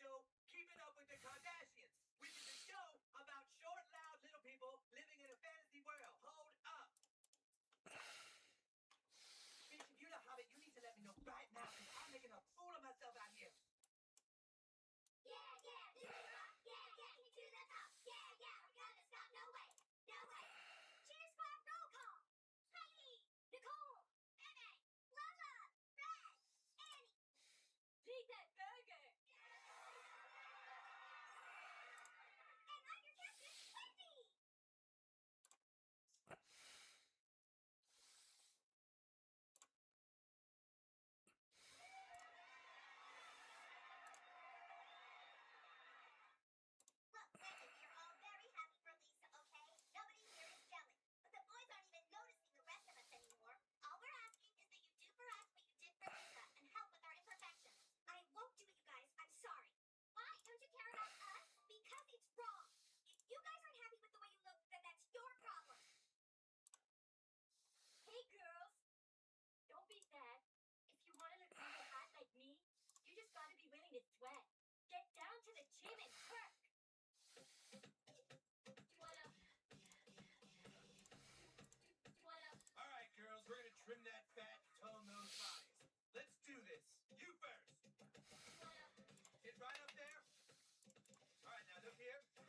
show Keeping Up with the Kardashians, which is a show about short, loud little people living in a fantasy world. Hold up. Bitch, if you're the Hobbit, you need to let me know right now, because I'm making a fool of myself out here. Yeah, this is rock. Yeah, can you do that now? Yeah, we're gonna stop. No way. Cheer squad roll call. Heidi, Nicole, Emma, Lola, Brad, Annie. Ethan, Burger. And I'm your captain, Wendy. Look, Wendy, we are all very happy for Lisa, okay? Nobody here is jealous. But the boys aren't even noticing the rest of us anymore. All we're asking is that you do for us what you did for Lisa and help with our imperfections. I won't do it, you guys. I'm sorry. Why don't you care about us? Because it's wrong. If you guys aren't happy with the way you look, then that's your problem. Hey, girls. Don't be sad. If you want to look really hot like me, you just gotta be willing to sweat. Get down to the gym and work. All right, girls, we're gonna trim that fat and tone those bodies. Let's do this. You first. Get right up there. All right, now look here. Come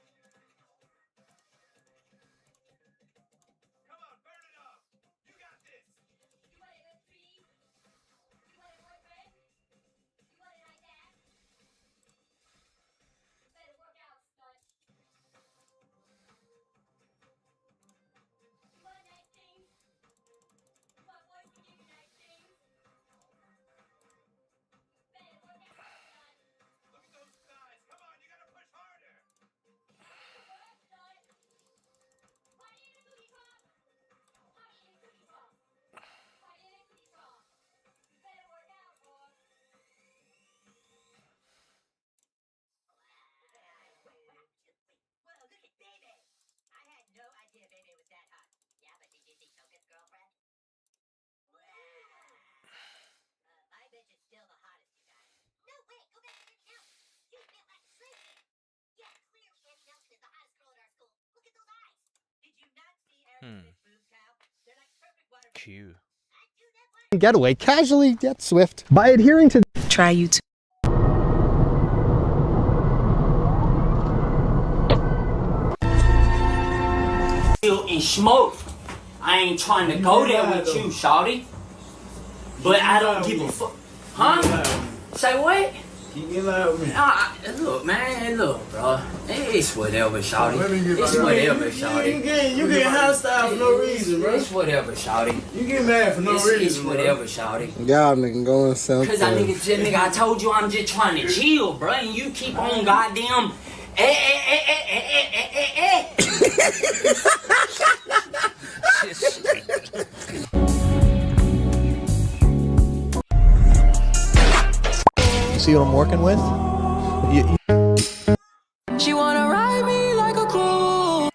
on, burn it off. You got this. You want it with three? You want a boyfriend? You want it like that? You better work out, stud. You want nice things? You want boys to give you nice things? Better work out, stud. Look at those thighs. Come on, you gotta push harder. Work, stud. Party in a cookie drop. Party in a cookie drop. Party in a cookie drop. You better work out, boy. Whoa, look at Baby. I had no idea Baby was that hot. Yeah, but did you see Toka's girlfriend? My bitch is still the hottest, you guys. No, wait, go back to the count. She's built like a sling. Yeah, clearly Annie Nelson is the hottest girl in our school. Look at those eyes. Did you not see Eric's boobs, Cal? They're like perfect water. Q. I do that one. Getaway casually yet swift by adhering to Try YouTube. And smoke. I ain't trying to go there with you, shawty. But I don't give a fuck. Huh? Say what? Keep me loud, man. Look, man, look, bro. It's whatever, shawty. It's whatever, shawty. You get hostile for no reason, bro. It's whatever, shawty. You get mad for no reason, It's whatever, shawty. y'all nigga going something. Cause I told you I'm just trying to chill, bro. And you keep on goddamn. You see what I'm working with? She wanna ride me like a cool.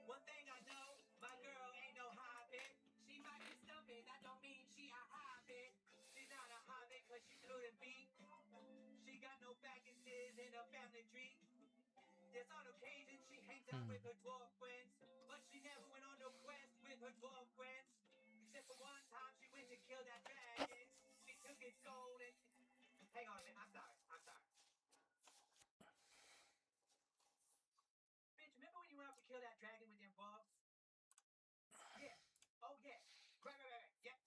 One thing I know, my girl ain't no hobbit. She might be stumpy, that don't mean she a hobbit. She's not a hobbit cause she couldn't be. She got no baggages in her family tree. Yes, on occasion she hangs out with her dwarf friends, but she never went on no quest with her dwarf friends. Except for one time she went to kill that dragon. She took its soul and... Hang on a minute, I'm sorry. Bitch, remember when you went out to kill that dragon with them bugs? Yeah. Oh, yeah. Right. Yep,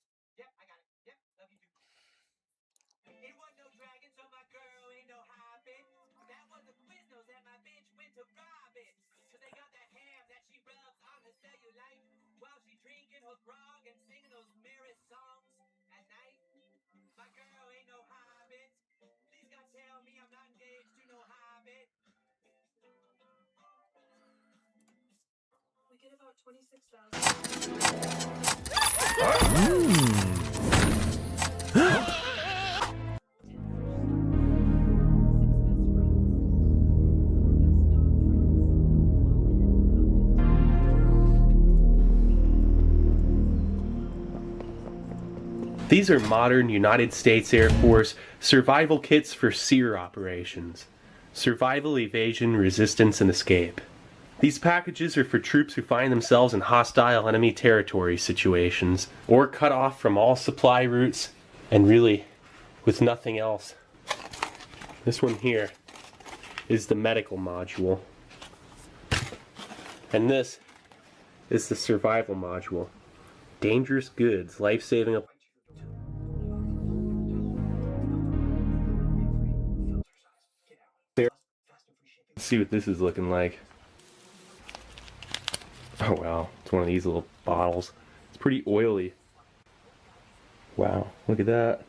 I got it. Yep, love you too. It wasn't no dragon, so my girl ain't no hobbit. That was the Quiznos and my bitch went to rob it. Cause they got that ham that she rubs on the cellulite while she drinking her grog and singing those mirror songs at night. My girl ain't no hobbit. Please God tell me I'm not engaged to no hobbit. We get about 26,000. These are modern United States Air Force survival kits for SEER operations. Survival, evasion, resistance, and escape. These packages are for troops who find themselves in hostile enemy territory situations, or cut off from all supply routes, and really, with nothing else. This one here is the medical module. And this is the survival module. Dangerous goods, life-saving. Let's see what this is looking like. Oh wow, it's one of these little bottles. It's pretty oily. Wow, look at that.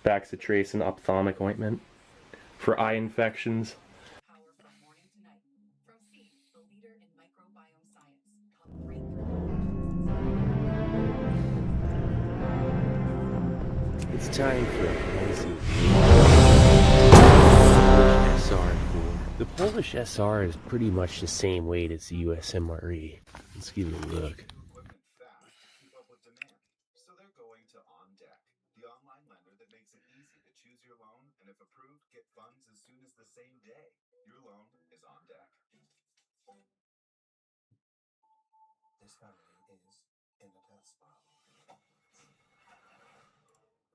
Baxitracin ophthalmic ointment for eye infections. It's time for SR4. The Polish SR is pretty much the same weight as the US MRE. Let's give it a look. So they're going to OnDeck, the online lender that makes it easy to choose your loan, and if approved, get funds as soon as the same day. Your loan is on deck. This family is in the death spiral.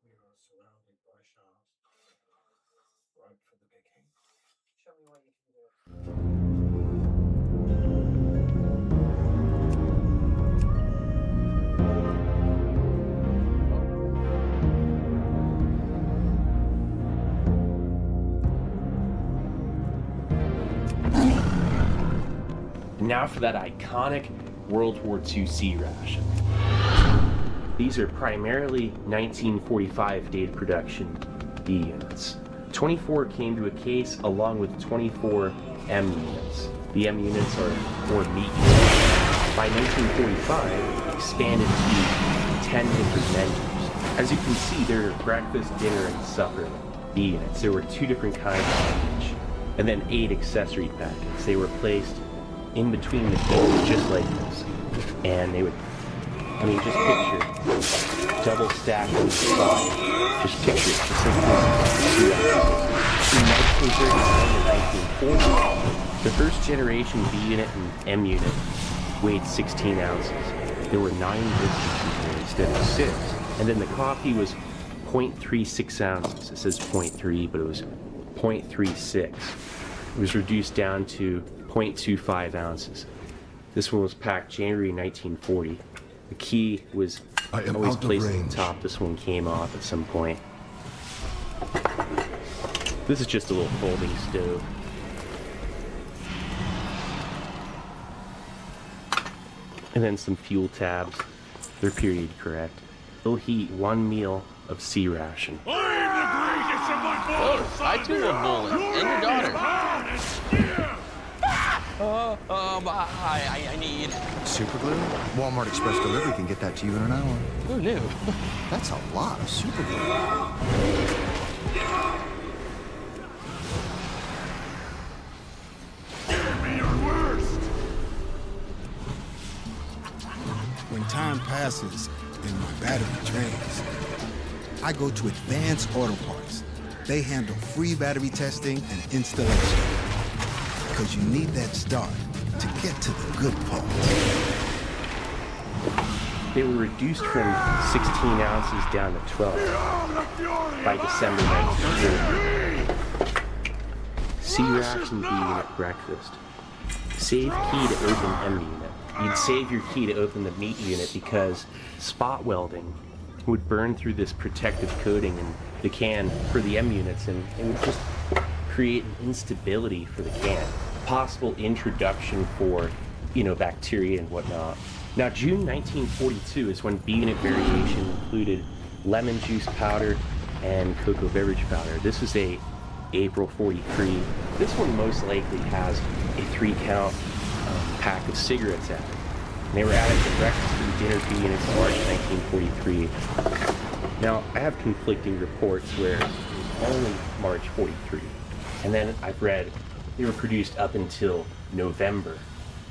We are surrounded by sharks. Right for the big hate. Show me what you can do. Now for that iconic World War II C ration. These are primarily 1945 dated production D units. 24 came to a case along with 24 M units. The M units are more meat units. By 1945, expanded to 10 different menus. As you can see, there are breakfast, dinner, and supper B units. There were 2 different kinds of each. And then 8 accessory packets. They were placed in between the cases just like this. And they would, I mean, just picture double stacked on the side. Just picture it, just like this. In 1939 and 1940, the first generation B unit and M unit weighed 16 ounces. There were 9 biscuits in there instead of 6. And then the coffee was 0.36 ounces. It says 0.3, but it was 0.36. It was reduced down to 0.25 ounces. This one was packed January 1940. The key was always placed at the top. This one came off at some point. This is just a little folding stove. And then some fuel tabs. They're period correct. They'll heat 1 meal of C ration. I too love bowling. And your daughter. I need super glue. Walmart Express Delivery can get that to you in an hour. Who knew? That's a lot of super glue. Give me your worst. When time passes and my battery drains, I go to Advanced Auto Parts. They handle free battery testing and installation. Because you need that start to get to the good parts. They were reduced from 16 ounces down to 12 by December 1940. C ration B unit breakfast. Save key to open M unit. You'd save your key to open the meat unit because spot welding would burn through this protective coating in the can for the M units, and it would just create an instability for the can. Possible introduction for, bacteria and whatnot. Now, June 1942 is when B unit variation included lemon juice powder and cocoa beverage powder. This is a April 43. This one most likely has a 3-count pack of cigarettes added. And they were added to breakfast and dinner B units in March 1943. Now, I have conflicting reports where it was only March 43. And then I've read they were produced up until November.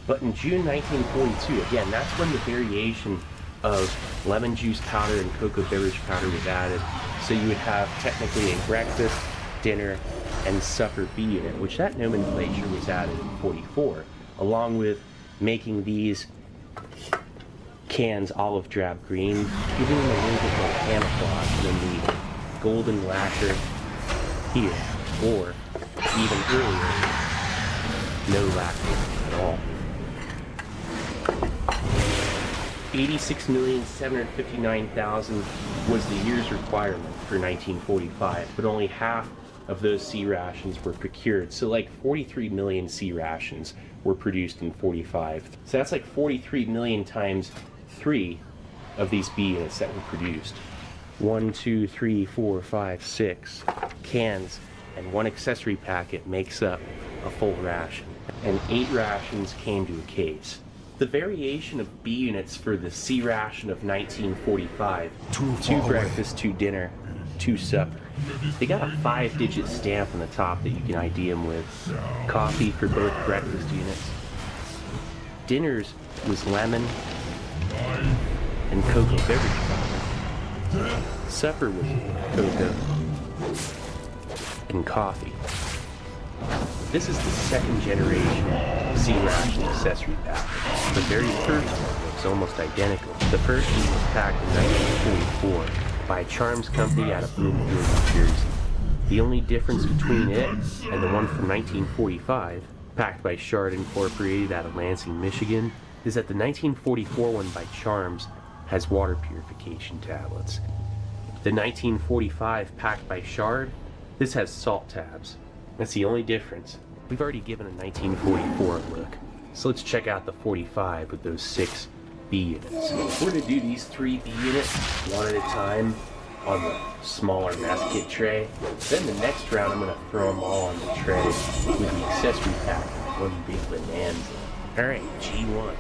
But in June 1942, again, that's when the variation of lemon juice powder and cocoa beverage powder was added. So you would have technically a breakfast dinner, and supper B unit, which that nomenclature was added in 44, along with making these cans olive drab green, giving them a little bit more camouflage than the golden lacquer here, or even earlier, no lacquer at all. 86,759,000 was the year's requirement for 1945, but only half of those C rations were procured. So like 43 million C rations were produced in 45. So that's like 43 million times 3 of these B units that were produced. 1, 2, 3, 4, 5, 6 cans and 1 accessory packet makes up a full ration. And 8 rations came to a case. The variation of B units for the C ration of 1945, 2 breakfast, 2 dinner, 2 supper. They got a 5-digit stamp on the top that you can ID them with. Coffee for both breakfast units. Dinners was lemon and cocoa beverage powder. Supper was cocoa and coffee. This is the second generation C ration accessory packet. The very first one looks almost identical. The first one was packed in 1944 by a Charms company out of Bloomfield, New Jersey. The only difference between it and the one from 1945, packed by Shard Incorporated out of Lansing, Michigan, is that the 1944 one by Charms has water purification tablets. The 1945 packed by Shard, this has salt tabs. That's the only difference. We've already given a 1944 look, so let's check out the 45 with those 6 B units. We're going to do these 3 B units one at a time on the smaller mess kit tray. Then the next round I'm going to throw them all on the tray with the accessory pack, one big bonanza. Alright, G1,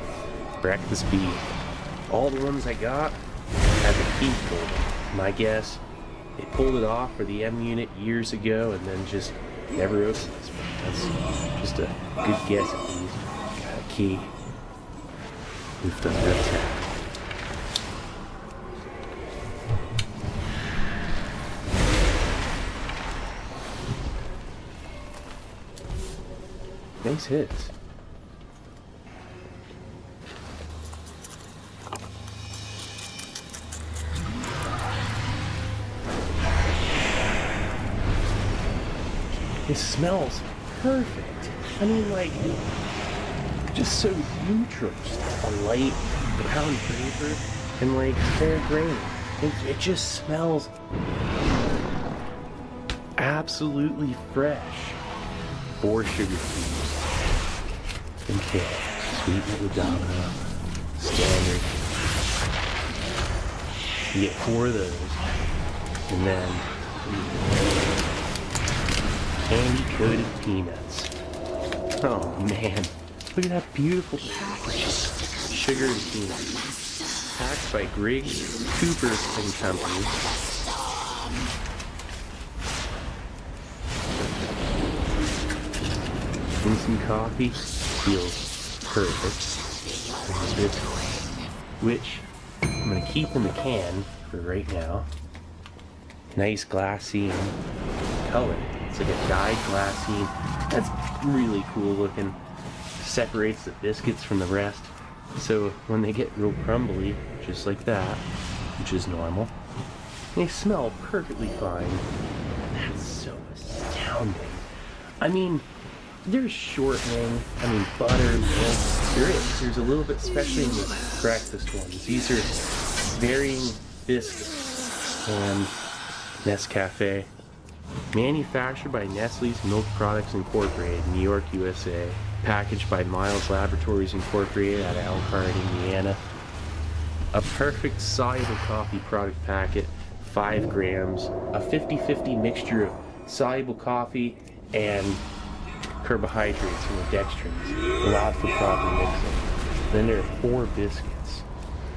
breakfast B. All the ones I got had the key pulled. My guess, they pulled it off for the M unit years ago and then just never opened this one. That's just a good guess at least. Got a key. We've done that tap. Nice hits. It smells perfect. I mean, like, just so neutral. Just a light brown vapor and like fair grain. It just smells absolutely fresh. 4 sugar cubes. Okay, sweeten it with domino. Standard. You get 4 of those. And then candy coated peanuts. Oh man, look at that beautiful package. Sugar and peanuts. Packed by Griggs, Cooper and Company. Instant coffee feels perfect. Which I'm going to keep in the can for right now. Nice glassine color. It's like a dyed glassine. That's really cool looking. Separates the biscuits from the rest. So when they get real crumbly, just like that, which is normal, they smell perfectly fine. That's so astounding. I mean, there's shortening, butter, milk. There is. There's a little bit, especially in the breakfast ones. These are varying biscuits and Nescafe. Manufactured by Nestle's Milk Products Incorporated, New York, USA. Packaged by Miles Laboratories Incorporated out of Elkhart, Indiana. A perfect soluble coffee product packet, 5 grams. A 50-50 mixture of soluble coffee and carbohydrates in the dextrins, allowed for proper mixing. Then there are 4 biscuits,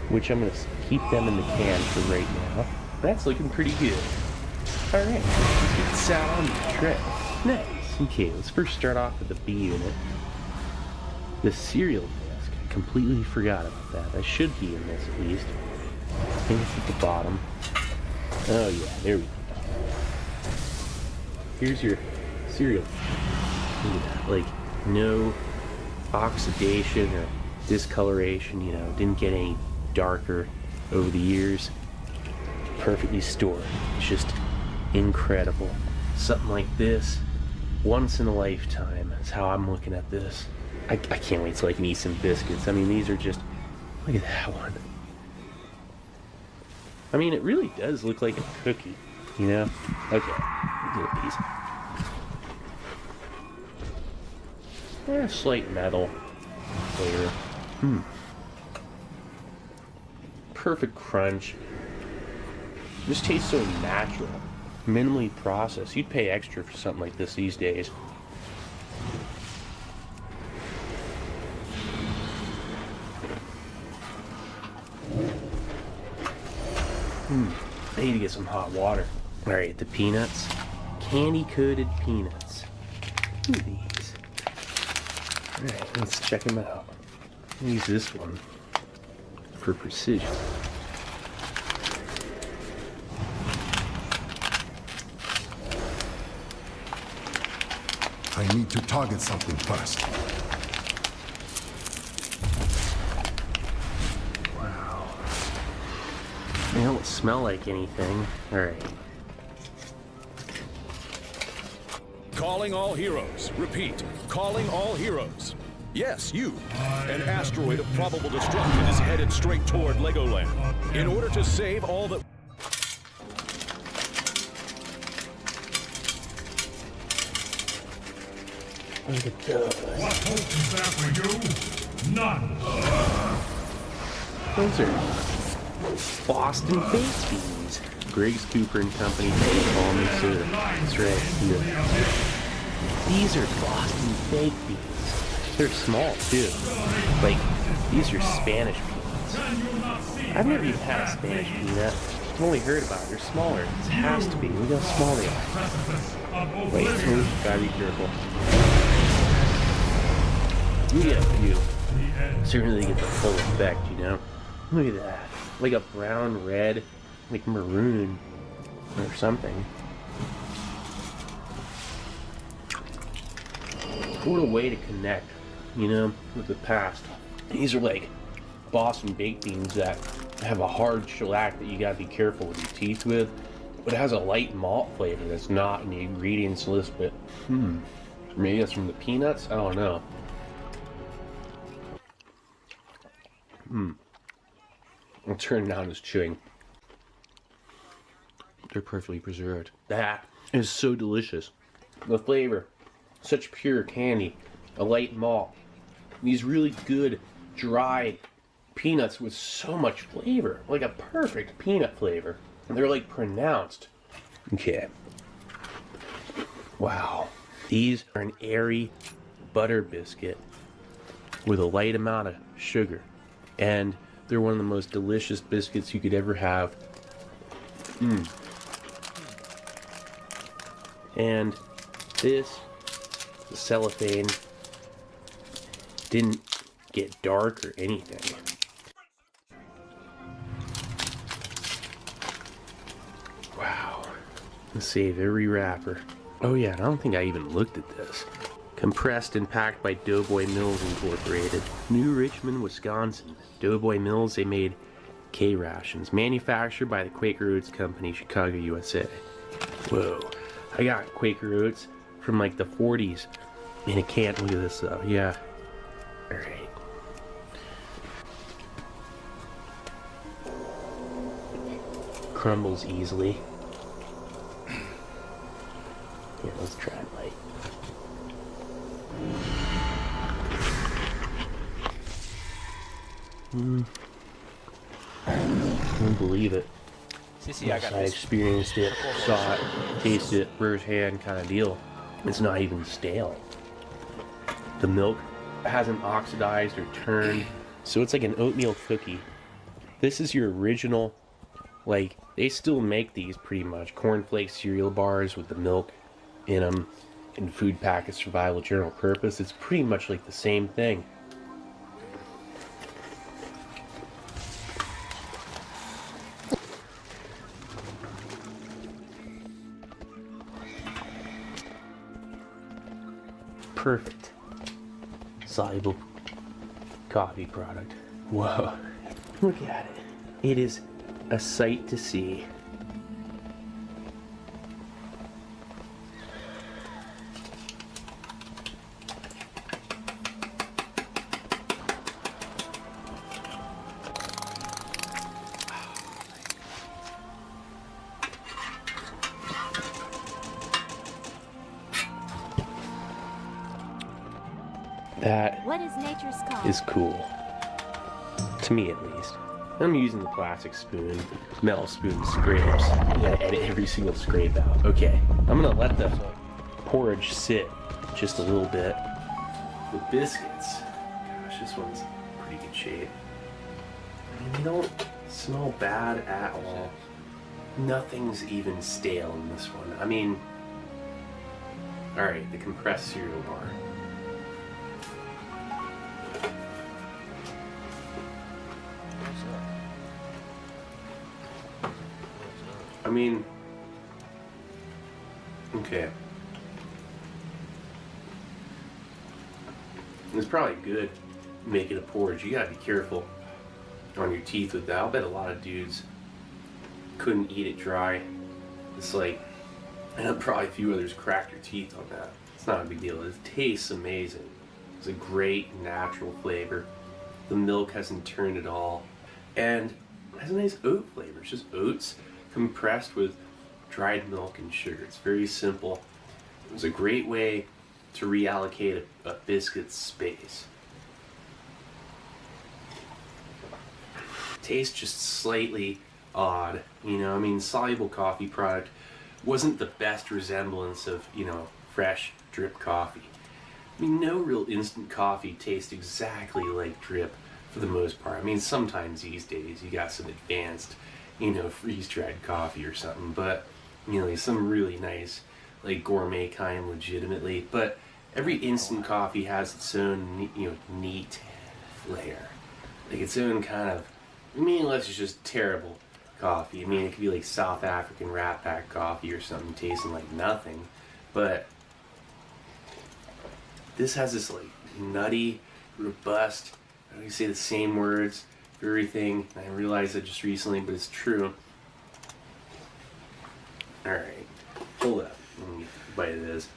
which I'm going to keep them in the can for right now. That's looking pretty good. Alright, let's get this out on the tray. Nice. Okay, let's first start off with the B unit. The cereal disc. I completely forgot about that. That should be in this at least. I think it's at the bottom. Oh yeah, there we go. here's your cereal. Look at that. Like, no oxidation or discoloration, you know, didn't get any darker over the years. Perfectly stored. It's just incredible. Something like this, once in a lifetime. That's how I'm looking at this. I can't wait till I can eat some biscuits. I mean, these are just, look at that one. I mean, it really does look like a cookie, you know? Okay, little piece. Yeah, slight metal flavor. Perfect crunch. This tastes so natural, minimally processed. You'd pay extra for something like this these days. I need to get some hot water. All right, the peanuts, candy-coated peanuts. Ooh, these. All right, let's check them out. Use this one for precision. I need to target something first. Wow. They don't smell like anything. All right. Calling all heroes. Repeat, calling all heroes. Yes, you. An asteroid of probable destruction is headed straight toward Legoland. In order to save all the... Look at those. What hope is there for you? None. Those are Boston baked beans. Griggs Cooper and Company call me sir. That's right. Here. These are Boston baked beans. They're small too. Like, these are Spanish peanuts. I've never even had a Spanish peanut. I've only heard about it. They're smaller. It has to be. Look how small they are. Wait, gotta be careful. You get a few. Certainly get the full effect, you know? Look at that. Like a brown, red, like maroon or something. What a way to connect, you know, with the past. These are like Boston baked beans that have a hard shellac that you gotta be careful with your teeth with, but it has a light malt flavor that's not in the ingredients list, but maybe that's from the peanuts? I don't know. I'll turn down this chewing. They're perfectly preserved. That is so delicious. The flavor, such pure candy, a light malt. These really good, dry peanuts with so much flavor, like a perfect peanut flavor. And they're like pronounced. Okay. Wow. These are an airy butter biscuit with a light amount of sugar. And they're one of the most delicious biscuits you could ever have. And this, the cellophane, didn't get dark or anything. Wow. Let's save every wrapper. Oh yeah, I don't think I even looked at this. Compressed and packed by Doughboy Mills Incorporated. New Richmond, Wisconsin. Doughboy Mills, they made K-rations. Manufactured by the Quaker Oats Company, Chicago, USA. Whoa. I got Quaker Oats from like the 40s in a can. Look at this though. Yeah. Alright. Crumbles easily. Yeah, let's try it light. I can't believe it. Yes, I experienced it, saw it, tasted it firsthand kind of deal. It's not even stale. The milk hasn't oxidized or turned, so it's like an oatmeal cookie. This is your original, like, they still make these pretty much. Cornflake cereal bars with the milk in them in food packet survival general purpose. It's pretty much like the same thing. perfect soluble coffee product. Whoa, look at it. It is a sight to see. That What is nature's call? is cool. To me, at least. I'm using the plastic spoon, metal spoon scrapes. I gotta edit every single scrape out. Okay, I'm gonna let the porridge sit just a little bit. The biscuits. Gosh, this one's in pretty good shape. I mean, they don't smell bad at all. Nothing's even stale in this one. I mean, alright, the compressed cereal bar. I mean, okay. It's probably good making a porridge. You gotta be careful on your teeth with that. I'll bet a lot of dudes couldn't eat it dry. It's like, and probably a few others cracked their teeth on that. It's not a big deal. It tastes amazing. It's a great natural flavor. The milk hasn't turned at all. And it has a nice oat flavor. It's just oats compressed with dried milk and sugar. It's very simple. It was a great way to reallocate a biscuit space. Tastes just slightly odd, you know. I mean, soluble coffee product wasn't the best resemblance of, you know, fresh drip coffee. I mean, no real instant coffee tastes exactly like drip for the most part. I mean, sometimes these days you got some advanced, you know, freeze-dried coffee or something, but, you know, some really nice, like, gourmet kind legitimately. But every instant coffee has its own, you know, neat flair. Like, its own kind of, I mean, unless it's just terrible coffee. I mean, it could be like South African Rat Pack coffee or something tasting like nothing. But this has this, like, nutty, robust, I don't say the same words for everything. I realized that just recently, but it's true. Alright, hold up. Let me get a bite of this.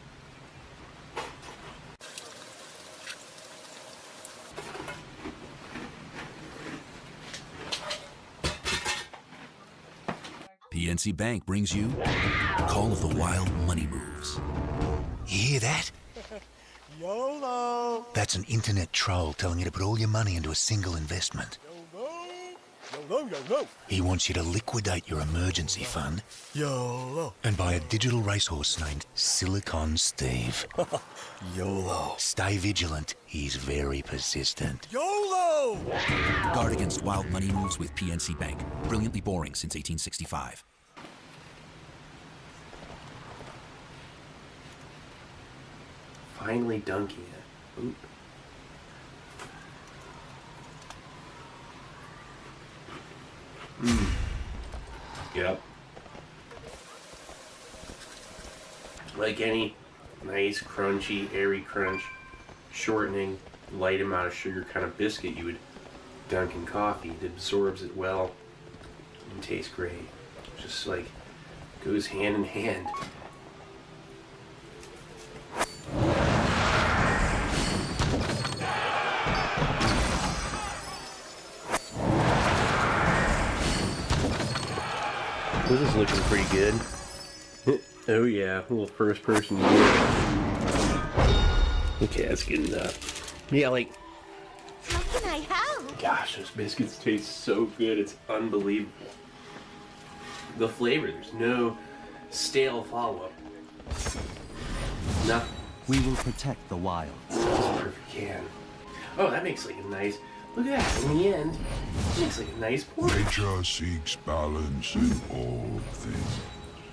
PNC Bank brings you Call of the Wild Money Moves. You hear that? YOLO! That's an internet troll telling you to put all your money into a single investment. YOLO! He wants you to liquidate your emergency fund YOLO! and buy a digital racehorse named Silicon Steve. YOLO! Stay vigilant. He's very persistent. YOLO! Guard against wild money moves with PNC Bank. Brilliantly boring since 1865. Finally dunking it. Oop. Yep. Like any nice, crunchy, airy crunch, shortening, light amount of sugar kind of biscuit you would dunk in coffee, it absorbs it well and tastes great. Just like goes hand in hand. This is looking pretty good. Oh yeah, a little first person view. Okay, that's good enough. Yeah, like, How can I help? gosh, those biscuits taste so good, it's unbelievable. The flavor, there's no stale follow-up. Nothing. We will protect the wild. That's a perfect can. Oh, that makes like a nice, look at that, in the end, it makes like a nice porridge. Nature seeks balance in all things.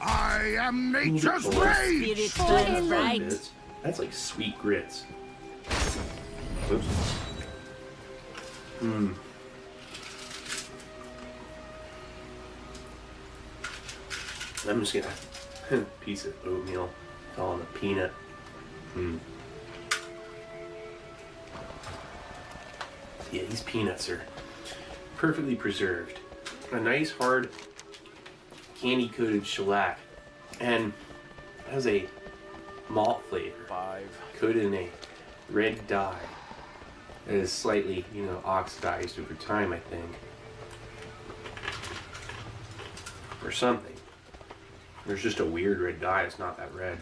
I am nature's rage! That's like sweet grits. Oops. I'm just gonna piece of oatmeal, all on a peanut. Yeah, these peanuts are perfectly preserved. A nice hard candy coated shellac, and has a malt flavor. Coated in a red dye that is slightly, oxidized over time, I think. Or something. There's just a weird red dye, it's not that red.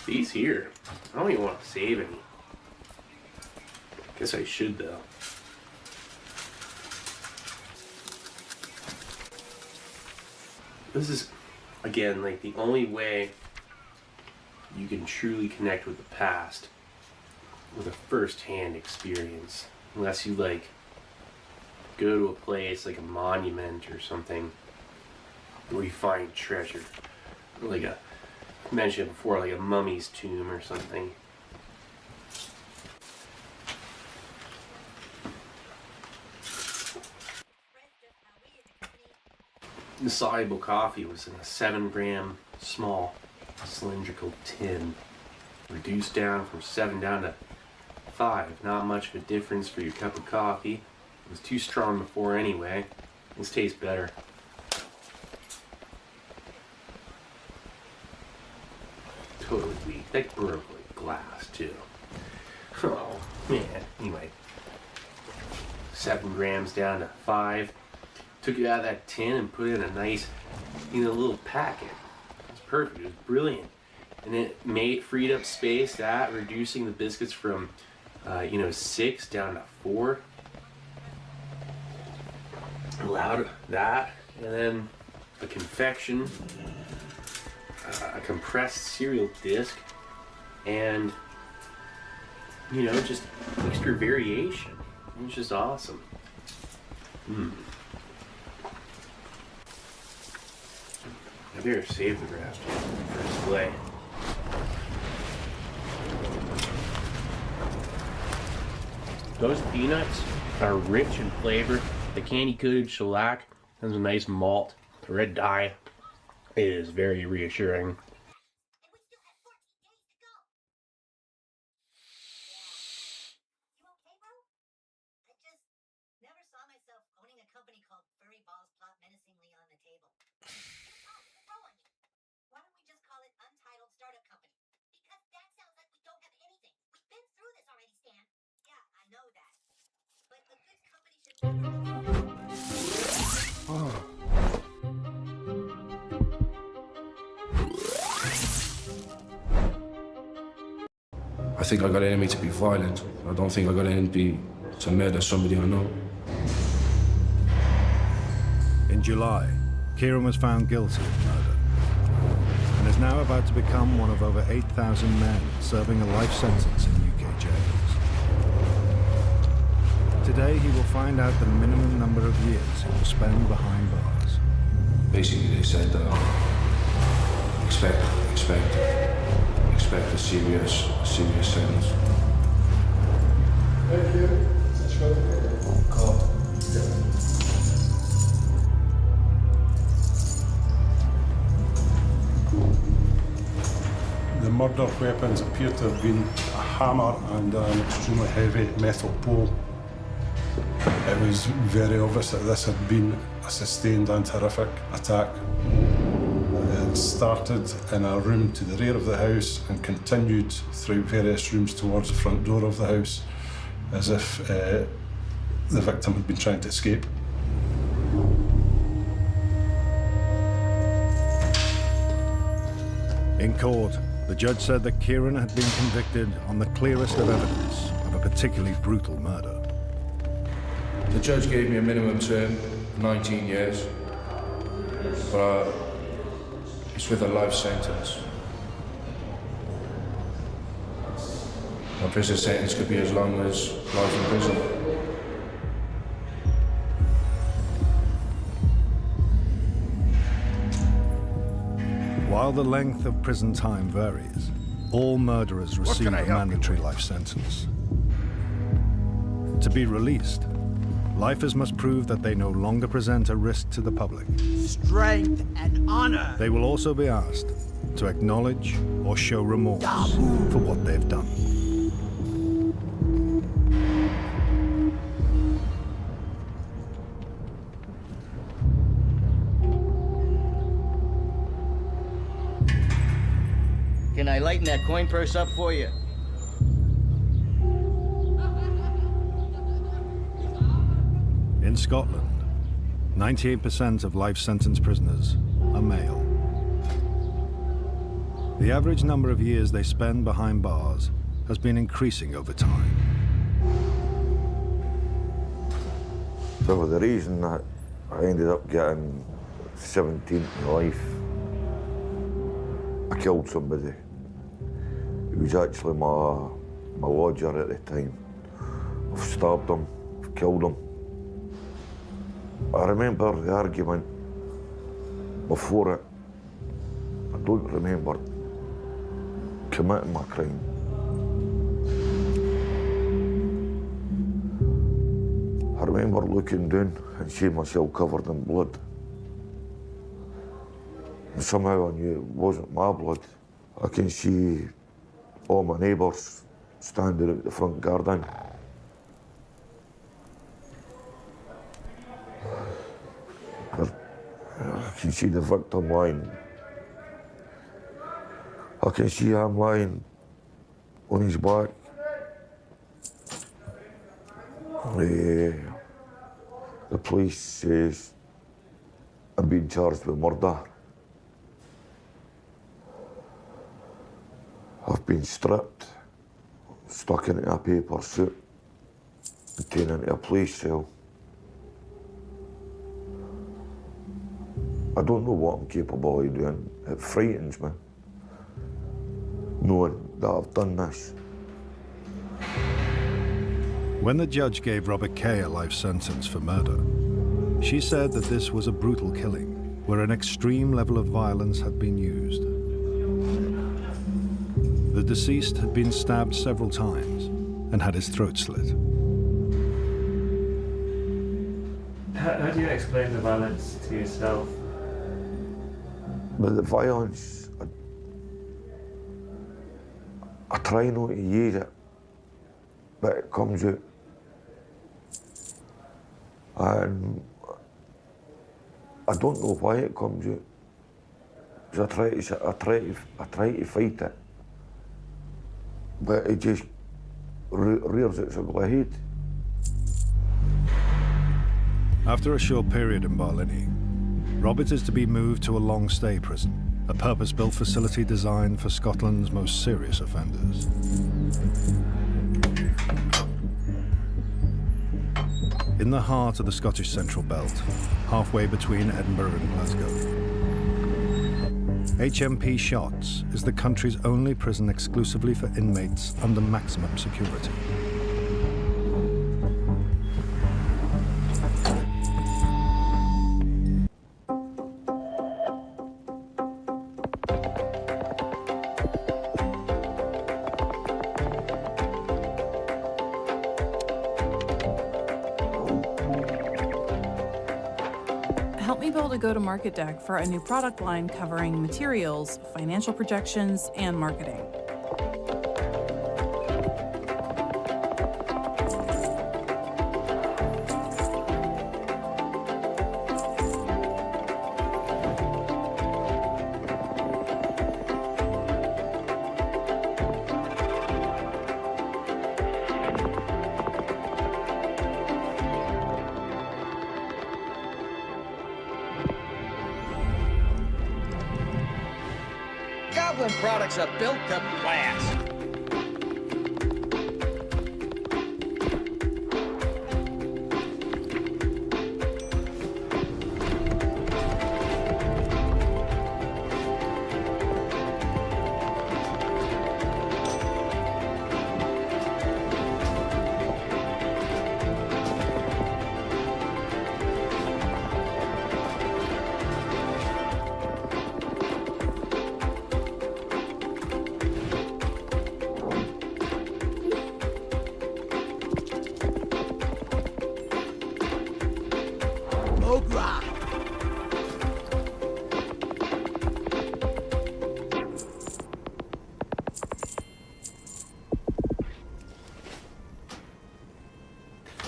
These here, I don't even want to save any. Guess I should though. This is, again, like the only way you can truly connect with the past with a first-hand experience. Unless you like go to a place like a monument or something where you find treasure. Like I mentioned before, like a mummy's tomb or something. The soluble coffee was in a 7-gram small cylindrical tin, reduced down from 7 down to 5. Not much of a difference for your cup of coffee. It was too strong before anyway. This tastes better. Totally weak. That broke like glass too. Oh man. Anyway, 7 grams down to 5. Took it out of that tin and put it in a nice, little packet. It was perfect. It was brilliant, and it freed up space. That reducing the biscuits from, 6 down to 4. Allowed that, and then a confection, a compressed cereal disc, and just extra variation. It was just awesome. I better save the rest for display. Those peanuts are rich in flavor. The candy coated shellac has a nice malt. The red dye is very reassuring. I think I got an enemy to be violent. I don't think I got an enemy to murder somebody I know. In July, Kieran was found guilty of murder and is now about to become one of over 8,000 men serving a life sentence in UK jails. Today, he will find out the minimum number of years he will spend behind bars. Basically, they said, expect a serious sentence. Thank you. The murder weapons appear to have been a hammer and an extremely heavy metal pole. It was very obvious that this had been a sustained and horrific attack. It started in a room to the rear of the house and continued through various rooms towards the front door of the house, as if the victim had been trying to escape. In court, the judge said that Kieran had been convicted on the clearest of evidence of a particularly brutal murder. The judge gave me a minimum term, 19 years, but it's with a life sentence. My prison sentence could be as long as life in prison. While the length of prison time varies, all murderers receive a mandatory life sentence. To be released, lifers must prove that they no longer present a risk to the public. Strength and honor. They will also be asked to acknowledge or show remorse for what they've done. Can I lighten that coin purse up for you? In Scotland, 98% of life sentence prisoners are male. The average number of years they spend behind bars has been increasing over time. So the reason that I ended up getting 17 in life, I killed somebody. He was actually my lodger at the time. I've stabbed him, I've killed him. I remember the argument before it. I don't remember committing my crime. I remember looking down and seeing myself covered in blood. And somehow I knew it wasn't my blood. I can see all my neighbours standing at the front garden. I can see the victim lying. I can see him lying on his back. The police says I'm being charged with murder. I've been stripped, stuck into a paper suit, and taken into a police cell. I don't know what I'm capable of doing. It frightens me, knowing that I've done this. When the judge gave Robert Kay a life sentence for murder, she said that this was a brutal killing, where an extreme level of violence had been used. The deceased had been stabbed several times and had his throat slit. How do you explain the violence to yourself? But the violence, I try not to use it, but it comes out. And I don't know why it comes out. Because I try to fight it, but it just rears its ugly head. After a short period in Barlinnie, Robert is to be moved to a long-stay prison, a purpose-built facility designed for Scotland's most serious offenders. In the heart of the Scottish Central Belt, halfway between Edinburgh and Glasgow, HMP Shotts is the country's only prison exclusively for inmates under maximum security. Help me build a go-to-market deck for a new product line covering materials, financial projections, and marketing. Goblin products are built to last.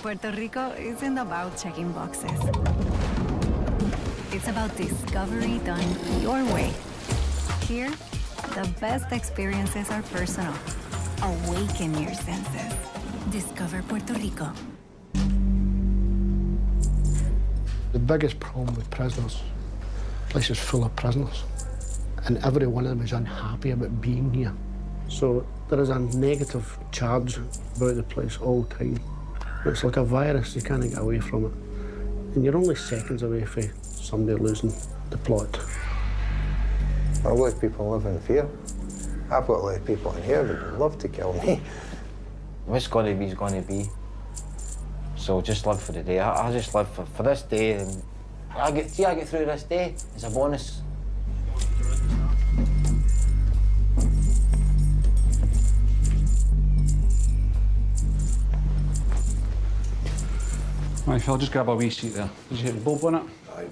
Puerto Rico isn't about checking boxes. It's about discovery done your way. Here, The best experiences are personal. Awaken your senses. Discover Puerto Rico. The biggest problem with prisoners, the place is full of prisoners, and every one of them is unhappy about being here. So there is a negative charge about the place all the time. It's like a virus, you can't get away from it. And you're only seconds away from somebody losing the plot. A lot of people live in fear. I've got a lot of people in here that would love to kill me. What's going to be is going to be. So just live for the day. I just live for this day, and I get through this day. It's a bonus. Right, Phil, just grab a wee seat there. Did you hit the bulb on it?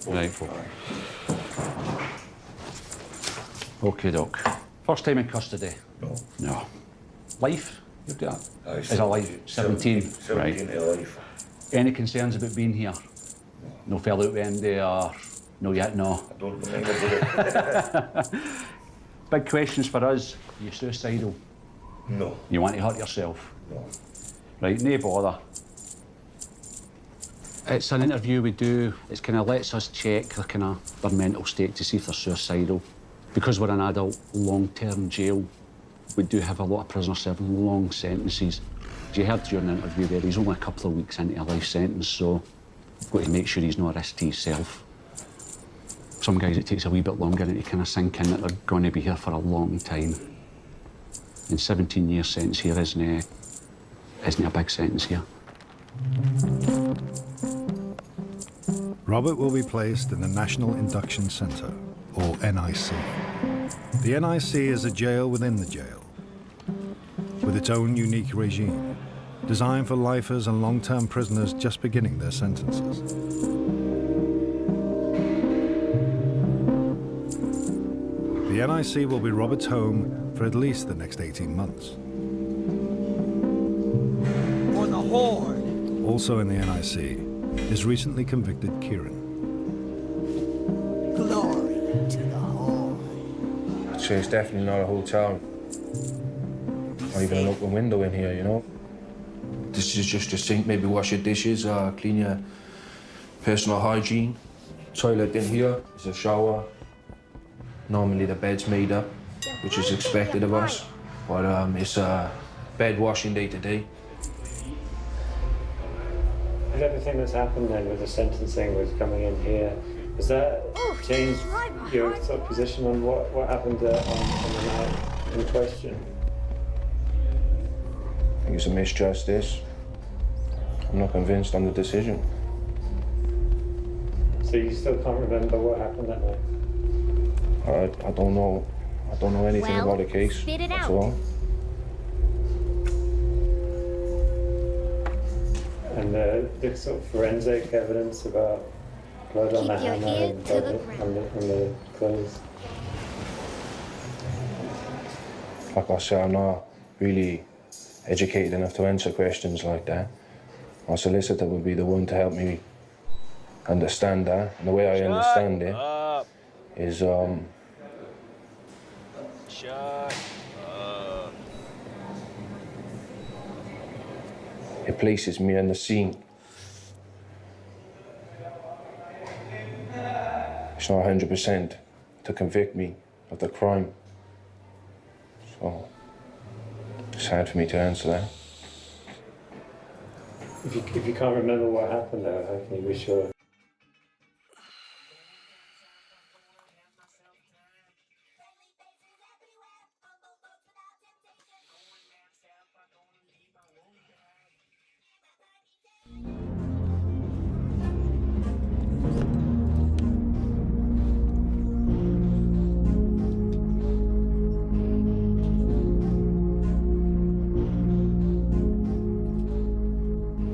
Right, Phil. Okay, doc. First time in custody? No. No. Life? You've got? Is a life? 17? 17 right. life. Any concerns about being here? No fell out with MD or no yet? No. I don't remember it. Big questions for us. Are you suicidal? No. You want to hurt yourself? No. Right, no bother. It's an interview we do. It kind of lets us check their mental state to see if they're suicidal. Because we're in adult long-term jail, we do have a lot of prisoners serving long sentences. As you heard during the interview there, he's only a couple of weeks into a life sentence, so we've got to make sure he's not a risk to himself. Some guys, it takes a wee bit longer to kind of sink in that they're going to be here for a long time. And 17 years sentence here isn't a big sentence here. Robert will be placed in the National Induction Center, or NIC. The NIC is a jail within the jail, with its own unique regime, designed for lifers and long-term prisoners just beginning their sentences. The NIC will be Robert's home for at least the next 18 months. For the Horde! Also in the NIC is recently convicted Kieran. Glory to the Horde. I'd say it's definitely not a hotel. Or even an open window in here, you know? This is just a sink, maybe wash your dishes, clean your personal hygiene. Toilet in here is a shower. Normally the bed's made up, which is expected of us. But it's bed washing day to day. Has everything that's happened then with the sentencing, with coming in here, has that changed your sort of position on what happened on the night in question? I think it's a misjustice. I'm not convinced on the decision. So you still can't remember what happened that night? I don't know. I don't know anything about the case. Spit it That's out. all. And the sort of forensic evidence about blood on the Keep your hammer ear and to blood the on the clothes. Like I said, I'm not really educated enough to answer questions like that. My solicitor would be the one to help me understand that. And the way I understand it is, Shut up. it places me in the scene. It's not 100% to convict me of the crime. So it's hard for me to answer that. If you can't remember what happened though, how can you be sure?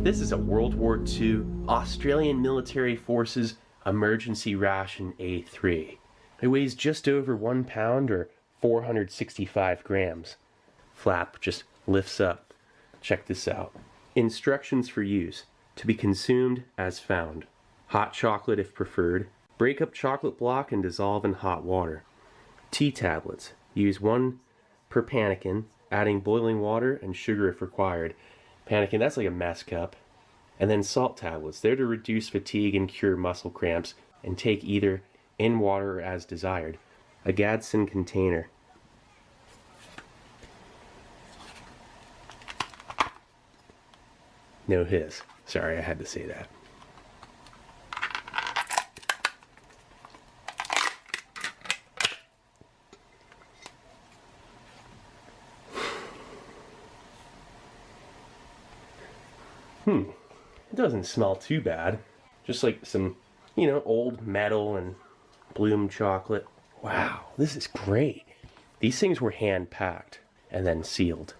This is a World War II Australian Military Forces emergency ration A3. It weighs just over 1 pound or 465 grams. Flap just lifts up. Check this out. Instructions for use. To be consumed as found. Hot chocolate if preferred. Break up chocolate block and dissolve in hot water. Tea tablets. Use 1 per pannikin, adding boiling water and sugar if required. Pannikin, that's like a mess cup. And then salt tablets. They're to reduce fatigue and cure muscle cramps, and take either in water or as desired. A Gadsden container. No hiss. Sorry, I had to say that. It doesn't smell too bad. Just like some, you know, old metal and bloom chocolate. Wow, this is great. These things were hand packed and then sealed.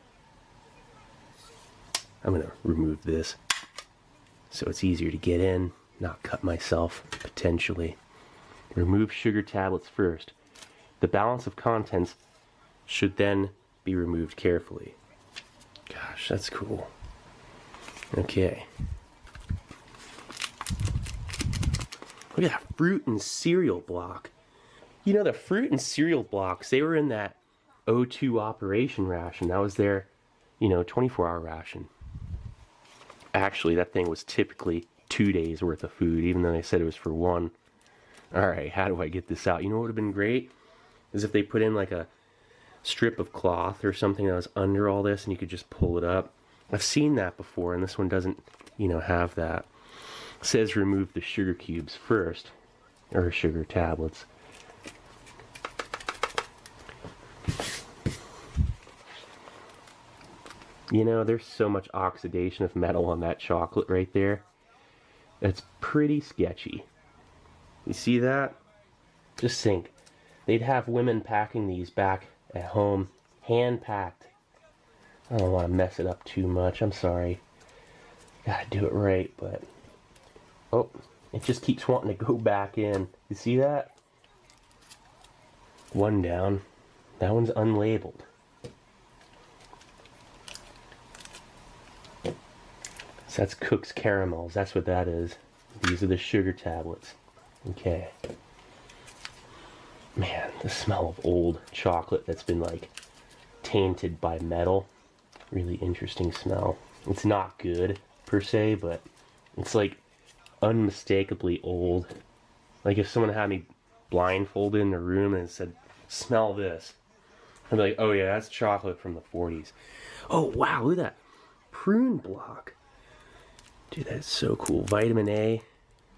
I'm gonna remove this so it's easier to get in, not cut myself, potentially. Remove sugar tablets first. The balance of contents should then be removed carefully. Gosh, that's cool. Okay. Look at that fruit and cereal block. You know, the fruit and cereal blocks, they were in that O2 operation ration. That was their, you know, 24-hour ration. Actually, that thing was typically 2 days worth of food, even though they said it was for 1. Alright, how do I get this out? You know what would have been great? Is if they put in like a strip of cloth or something that was under all this and you could just pull it up. I've seen that before, and this one doesn't, you know, have that. It says remove the sugar cubes first, or sugar tablets. You know, there's so much oxidation of metal on that chocolate right there. It's pretty sketchy. You see that? Just think, they'd have women packing these back at home, hand-packed. I don't want to mess it up too much, I'm sorry. Gotta do it right, but... Oh, it just keeps wanting to go back in. You see that? 1 down. That one's unlabeled. So that's Cook's Caramels, that's what that is. These are the sugar tablets. Okay. Man, the smell of old chocolate that's been like tainted by metal. Really interesting smell. It's not good per se, but it's like unmistakably old. Like if someone had me blindfolded in a room and said, smell this, I'd be like, oh yeah, that's chocolate from the 40s. Oh wow, look at that. Prune block. Dude, that's so cool. Vitamin A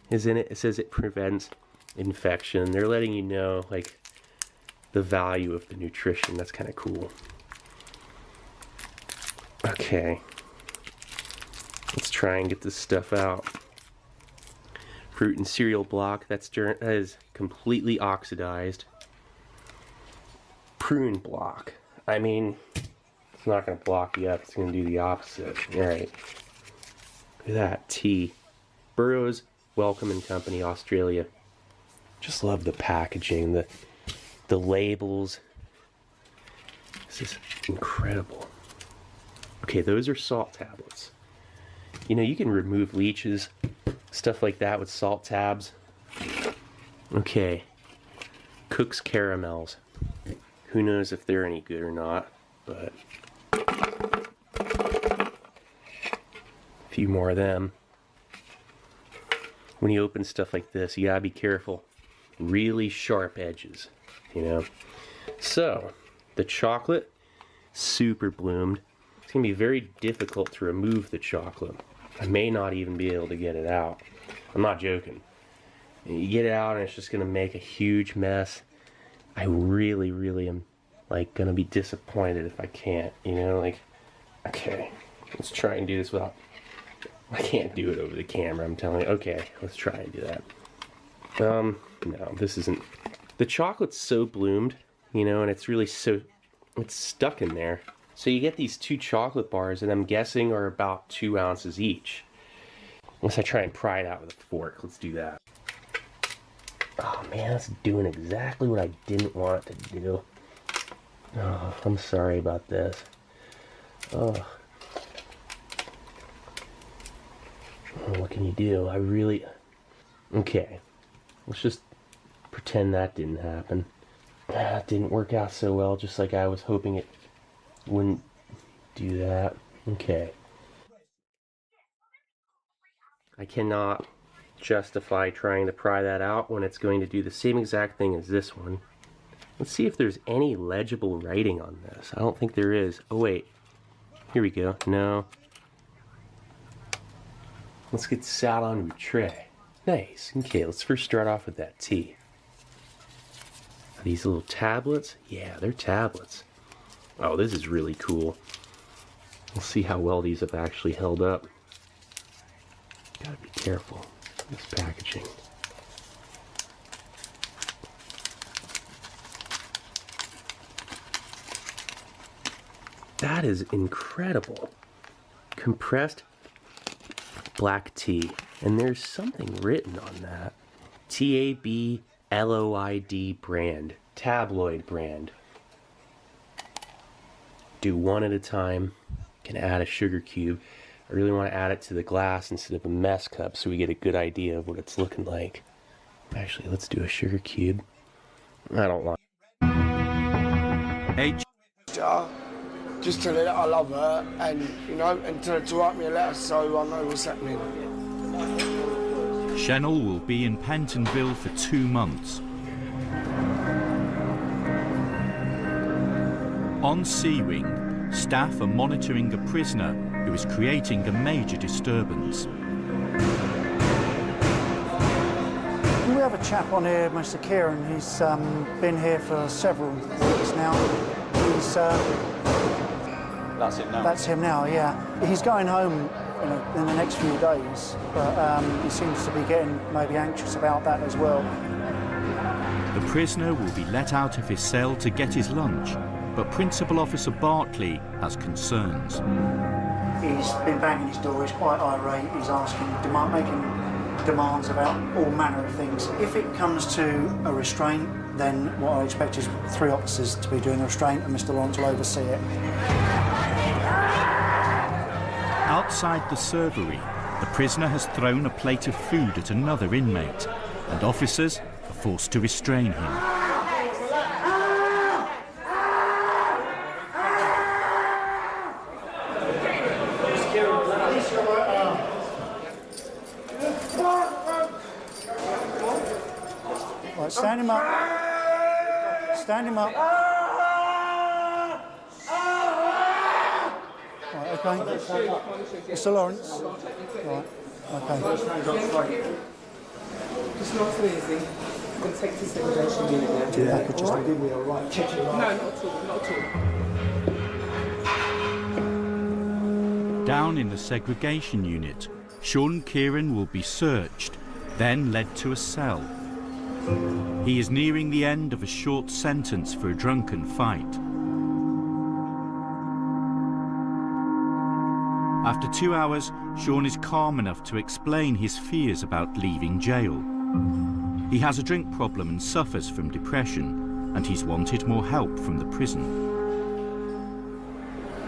is in it. It says it prevents infection. They're letting you know, like, the value of the nutrition. That's kind of cool. Okay. Let's try and get this stuff out. Fruit and cereal block. That is completely oxidized. Prune block. I mean, it's not going to block you up. It's going to do the opposite. Alright. Look at that. Tea. Burroughs Wellcome and Company, Australia. Just love the packaging, the labels. This is incredible. Okay, those are salt tablets. You know, you can remove leeches, stuff like that with salt tabs. Okay. Cook's Caramels. Who knows if they're any good or not, but a few more of them. When you open stuff like this, you gotta be careful. Really sharp edges, you know. So, the chocolate, super bloomed. It's gonna be very difficult to remove the chocolate. I may not even be able to get it out. I'm not joking. You get it out and it's just gonna make a huge mess. I really, really am like gonna be disappointed if I can't, you know, like, okay, let's try and do this without, I can't do it over the camera, I'm telling you. Okay, let's try and do that. No, this isn't, the chocolate's so bloomed, you know, and it's really so, it's stuck in there. So you get these 2 chocolate bars, and I'm guessing are about 2 ounces each. Unless I try and pry it out with a fork. Let's do that. Oh man, that's doing exactly what I didn't want it to do. Oh, I'm sorry about this. Oh, what can you do? I really... Okay, let's just pretend that didn't happen. It didn't work out so well, just like I was hoping it wouldn't do that. Okay. I cannot justify trying to pry that out when it's going to do the same exact thing as this one. Let's see if there's any legible writing on this. I don't think there is. Oh wait, here we go. No. Let's get sat onto a tray. Nice. Okay, let's first start off with that T. Are these little tablets? Yeah, they're tablets. Oh, this is really cool. We'll see how well these have actually held up. Gotta be careful with this packaging. That is incredible. Compressed black tea. And there's something written on that. TABLOID brand. Tabloid brand. Do one at a time. Can add a sugar cube. I really want to add it to the glass instead of a mess cup so we get a good idea of what it's looking like. Actually, let's do a sugar cube. I don't want. Hey, just tell her that I love her, and you know, and tell her to write me a letter so I know what's happening. Chennel will be in Pentonville for 2 months. On Sea Wing, staff are monitoring a prisoner who is creating a major disturbance. We have a chap on here, Mr. Kieran. He's been here for several weeks now. He's That's it now? That's him now, yeah. He's going home in the next few days, but he seems to be getting maybe anxious about that as well. The prisoner will be let out of his cell to get his lunch, but Principal Officer Bartley has concerns. He's been banging his door, he's quite irate, he's making demands about all manner of things. If it comes to a restraint, then what I expect is 3 officers to be doing the restraint and Mr. Lawrence will oversee it. Outside the servery, the prisoner has thrown a plate of food at another inmate, and officers are forced to restrain him. Right, stand him up. Stand him up. Right, okay. Mr. Lawrence. Right, okay. Just not too easy. I'm going to take to segregation unit now. Yeah, I could just give me a right check. No, not at all, not at all. Down in the segregation unit, Sean Kieran will be searched, then led to a cell. He is nearing the end of a short sentence for a drunken fight. After 2 hours, Sean is calm enough to explain his fears about leaving jail. He has a drink problem and suffers from depression, and he's wanted more help from the prison.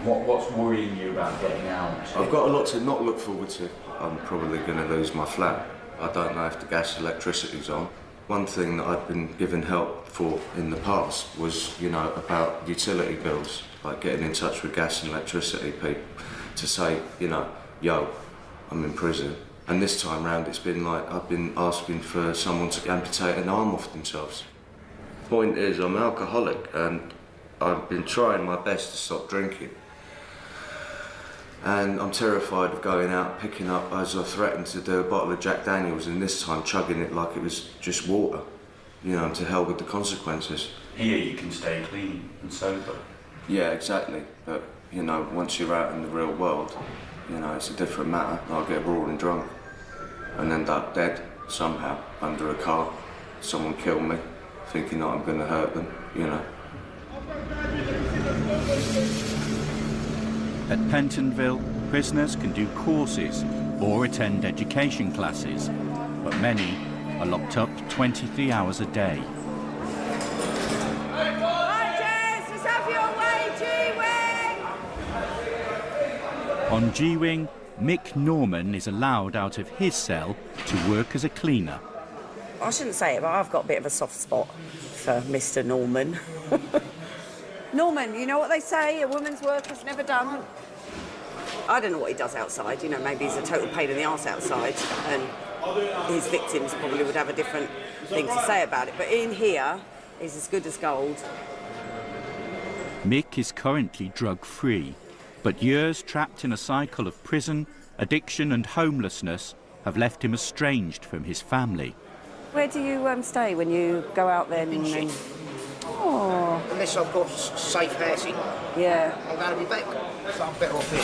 What's worrying you about getting out? I've got a lot to not look forward to. I'm probably going to lose my flat. I don't know if the gas and electricity's on. One thing that I've been given help for in the past was, about utility bills, like getting in touch with gas and electricity people to say, yo, I'm in prison. And this time round it's been like I've been asking for someone to amputate an arm off themselves. Point is, I'm alcoholic and I've been trying my best to stop drinking. And I'm terrified of going out, picking up, as I threatened to do, a bottle of Jack Daniels, and this time chugging it like it was just water. To hell with the consequences. Here you can stay clean and sober. Yeah, exactly. But, once you're out in the real world, it's a different matter. I'll get roaring drunk and end up dead somehow under a car. Someone kill me, thinking that I'm going to hurt them, At Pentonville, prisoners can do courses or attend education classes, but many are locked up 23 hours a day. Let's have your way, G-Wing! On G-Wing, Mick Norman is allowed out of his cell to work as a cleaner. I shouldn't say it, but I've got a bit of a soft spot for Mr. Norman. Norman, you know what they say, a woman's work is never done. I don't know what he does outside, you know, maybe he's a total pain in the arse outside, and his victims probably would have a different thing to say about it, but in here, he's as good as gold. Mick is currently drug-free, but years trapped in a cycle of prison, addiction and homelessness have left him estranged from his family. Where do you stay when you go out then? Oh. Unless I've got safe housing, yeah, I'm going to be back. So I'm better off here.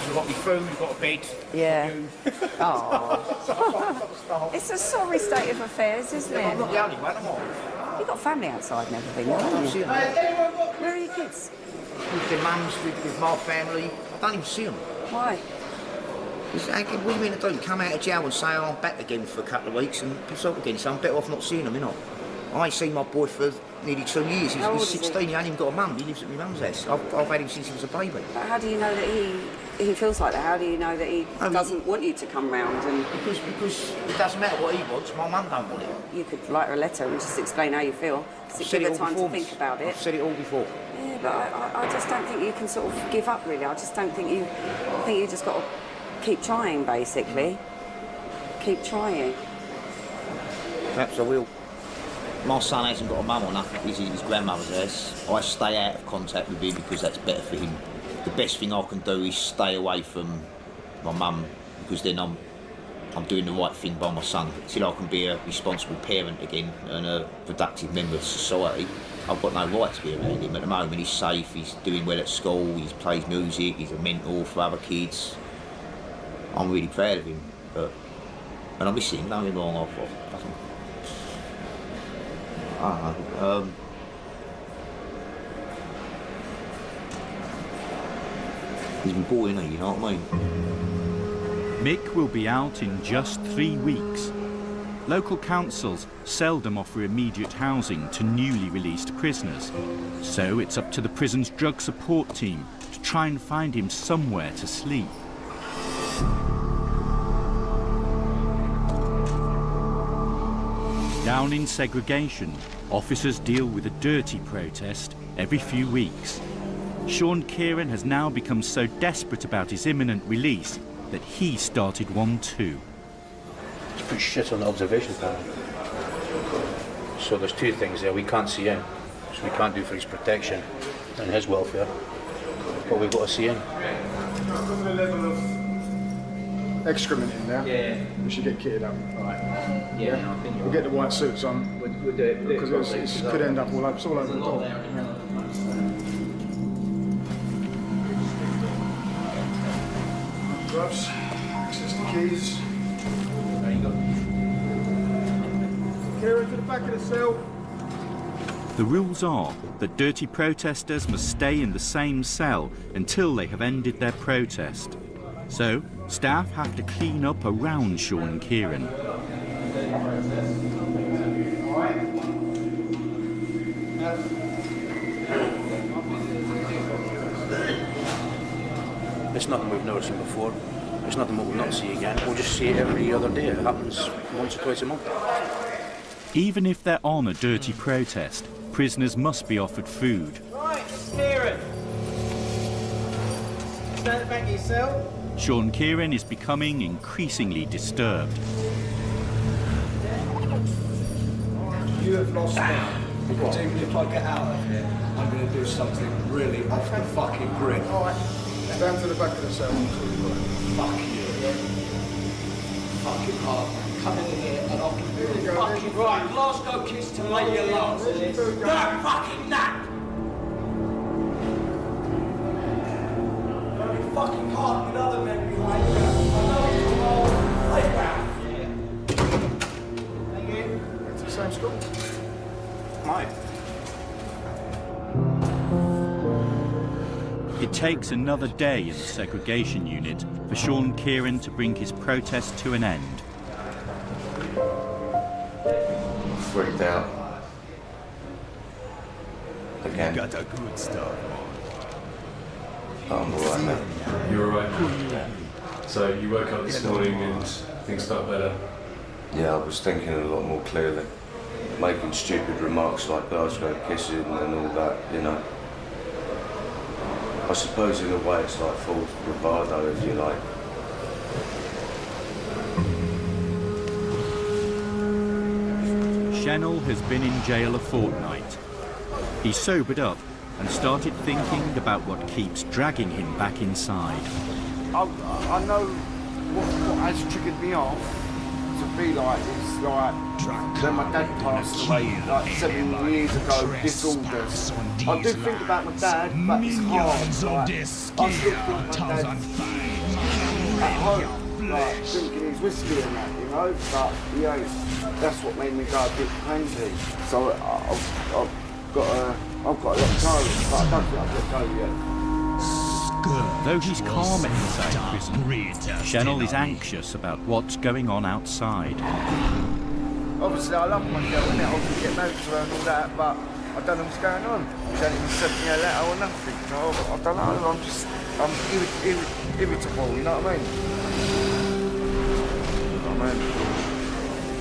You've got me food, you've got a bed. Yeah. Oh. It's a sorry state of affairs, isn't it? I'm not the only one, am I? You've got family outside and everything, haven't you? Where are your kids? With their mums, with my family. I don't even see them. Why? What do you mean to do? Come out of jail and say, oh, I'm back again for a couple of weeks and piss off again, so I'm better off not seeing them, innit? I ain't seen my boy for nearly 2 years. He's 16, he ain't even got a mum. He lives at my mum's house. I've had him since he was a baby. But how do you know that he feels like that? How do you know that he doesn't want you to come round? And Because it doesn't matter what he wants, my mum don't want it. You could write her a letter and just explain how you feel. Give her time to think about it. I've said it all before. Yeah, but I just don't think you can sort of give up, really. I just don't think you... I think you just got to keep trying, basically. Keep trying. Perhaps I will. My son hasn't got a mum or nothing. He's in his grandmother's house. I stay out of contact with him because that's better for him. The best thing I can do is stay away from my mum because then I'm doing the right thing by my son. Till I can be a responsible parent again and a productive member of society, I've got no right to be around him. At the moment he's safe, he's doing well at school, he plays music, he's a mentor for other kids. I'm really proud of him, and I miss him, don't get me wrong. I don't know. He's been bored, isn't he? You know what I mean? Mick will be out in just 3 weeks. Local councils seldom offer immediate housing to newly released prisoners, so it's up to the prison's drug support team to try and find him somewhere to sleep. Down in segregation, officers deal with a dirty protest every few weeks. Sean Kieran has now become so desperate about his imminent release that he started one too. It's put shit on the observation panel. So there's 2 things there. We can't see in, so we can't do for his protection and his welfare. But we've got to see in. Excrement in there. Yeah. We should get kitted up. Right. Yeah, I think we'll get the white suits on. We'll do it. Because it could end up all over, it's all over the door. Gloves, access to keys. There you go. Kieran, to the back of the cell. The rules are that dirty protesters must stay in the same cell until they have ended their protest. So, staff have to clean up around Sean Kieran. It's nothing we've never seen before. It's nothing we'll not see again. We'll just see it every other day. It happens once or twice a month. Even if they're on a dirty protest, prisoners must be offered food. Right, Kieran. Stand back in your cell. Sean Kieran is becoming increasingly disturbed. You have lost now. Because even if I get out of here, I'm going to do something really off the fucking grid. Alright. Stand to the back of the cell. Fuck you. Fucking hard. Come in here and I'll give you a fucking Right, Glasgow kiss to lay your lungs. That fucking nap! Don't be fucking hard with other men behind you. I know you're all playground. Thank you. Went to the same school? Mine. It takes another day in the segregation unit for Sean Kieran to bring his protest to an end. Freaked out. Again. Got the good stuff. I'm alright, mate. You're alright. So you woke up this morning and things felt better? Yeah, I was thinking a lot more clearly. Making stupid remarks like Glasgow kissing and all that, you know. I suppose in a way it's like false bravado, if you like. Chennel has been in jail a fortnight. He sobered up and started thinking about what keeps dragging him back inside. I know what has triggered me off to be like this, like when my dad passed away like 7 years ago, disorders. I do think about my dad, but it's hard. Like, I still think my dad's at home, like drinking his whiskey and that, you know. But yeah, that's what made me go a bit crazy. So I've got to let go, but I don't think I've let go yet. Though he's calm inside prison, Chennel is anxious about what's going on outside. Obviously, I love my girl, innit? I can get married to her and all that, but I don't know what's going on. She hasn't even sent me a letter or nothing, so I don't know. I'm irritable, you know what I mean? You know what I mean?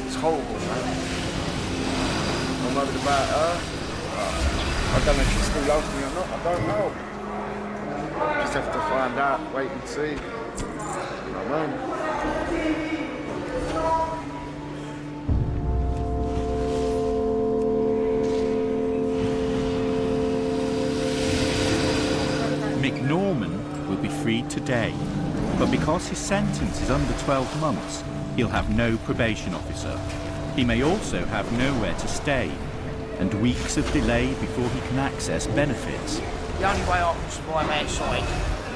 It's horrible, man. I'm worried about her. I don't know if she still loves me or not, I don't know. Just have to find out, wait and see. You know what I mean? Mick Norman will be freed today, but because his sentence is under 12 months, he'll have no probation officer. He may also have nowhere to stay, and weeks of delay before he can access benefits. The only way I can survive outside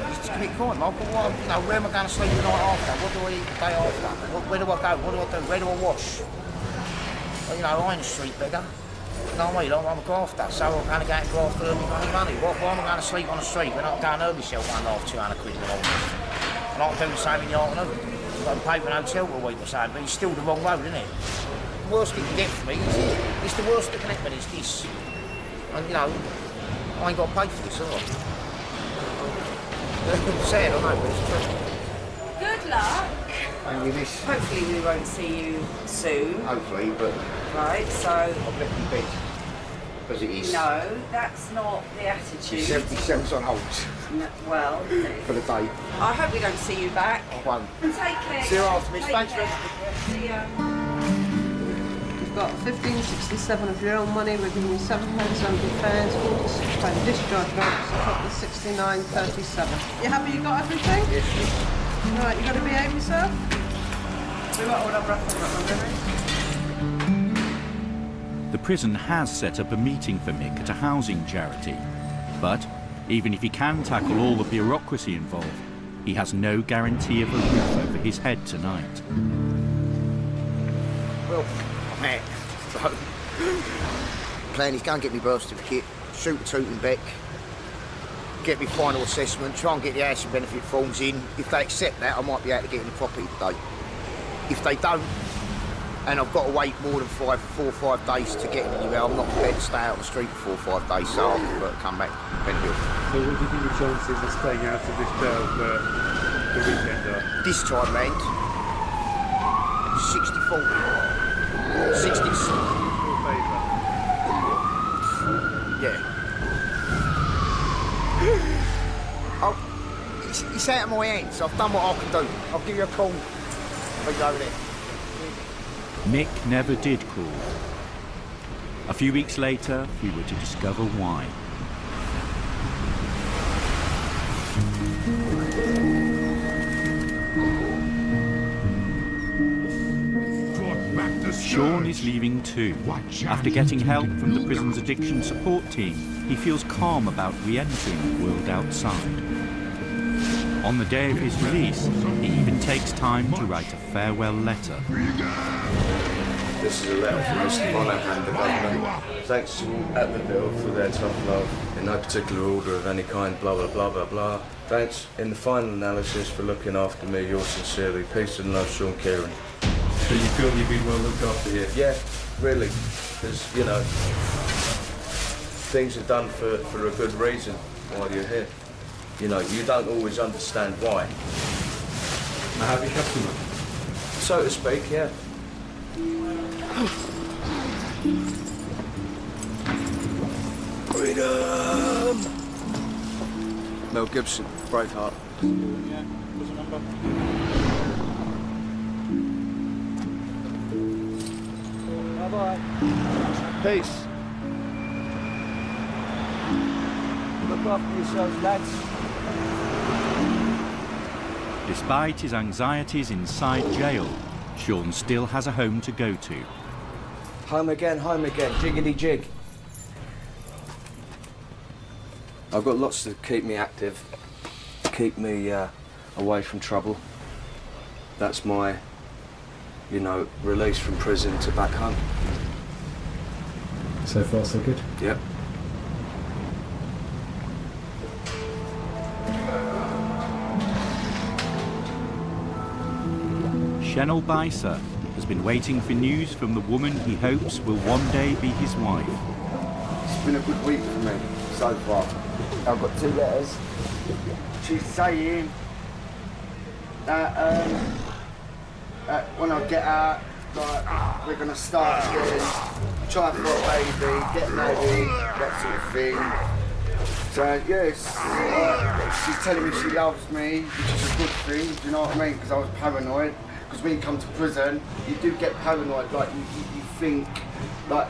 is to commit crime. Where am I going to sleep the night after? What do I eat the day after? Where do I go? What do I do? Where do I wash? Well, I ain't a street beggar. You know what I mean? I'm a grafter, so I'm going to go and graft to earn me money. Why am I going to sleep on the street when I can go and earn myself £150, £200 in the morning? And I can do the same in the afternoon. I've got to pay for an hotel for a week or so, but it's still the wrong road, isn't it? The worst it can get for me is it's the worst that can happen is this. And, I ain't got to pay for this, have I? Sad, I know, but it's true. Good luck. Thank you, miss. Hopefully we won't see you soon. Hopefully, but... Right, so... I've left my bed. Because it is. No, that's not the attitude. 77's on hold. No, well... For the day. I hope we don't see you back. I won't. Take care. See you after, miss. Take Thanks, care. miss. See ya. You've got 1567 of your own money. We're giving you £7 on defence, £46 discharge vouchers, a total of £69.37. You happy you got everything? Yes. Right, you got to behave yourself? We won't hold our breath on that. The prison has set up a meeting for Mick at a housing charity. But even if he can tackle all the bureaucracy involved, he has no guarantee of a roof over his head tonight. Well, I'm out. So, plan is go and get my birth certificate, shoot the tooting back, get my final assessment, try and get the housing benefit forms in. If they accept that, I might be able to get in the property today. If they don't, and I've got to wait more than 4 or 5 days to get anywhere, I'm not prepared to stay out on the street for 4 or 5 days, so I'll prefer to come back to Benhill. So what do you think the chances of staying out of this jail for the weekend are? This time round, 60-40. 60. Yeah. It's out of my hands. I've done what I can do. I'll give you a call when you go there. Mick never did call. A few weeks later, we were to discover why. Sean is leaving too. After getting help from the prison's addiction support team, he feels calm about re-entering the world outside. On the day of his release, he even takes time to write a farewell letter. This is a letter from Mr. Monaghan, the governor. Thanks to all at the bill for their tough love, in no particular order of any kind, blah, blah, blah, blah, blah. Thanks, in the final analysis, for looking after me, yours sincerely. Peace and love, Sean Kieran. So you feel you've been well looked after here? Yeah, really. Because, things are done for a good reason while you're here. You don't always understand why. A happy customer? So to speak, yeah. Freedom! Mel Gibson, Braveheart. Yeah, what's the number? Bye-bye. Peace. Look after yourselves, lads. Despite his anxieties inside jail, Sean still has a home to go to. Home again, jiggity jig. I've got lots to keep me active, keep me away from trouble. That's my, you know, release from prison to back home. So far, so good? Yep. Shenel Bisa has been waiting for news from the woman he hopes will one day be his wife. It's been a good week for me so far. I've got 2 letters. She's saying that when I get out, like, we're going to start again, try for a baby, get married, that sort of thing. So, yes, she's telling me she loves me, which is a good thing, do you know what I mean? Because I was paranoid. Because when you come to prison, you do get paranoid, like you think, like,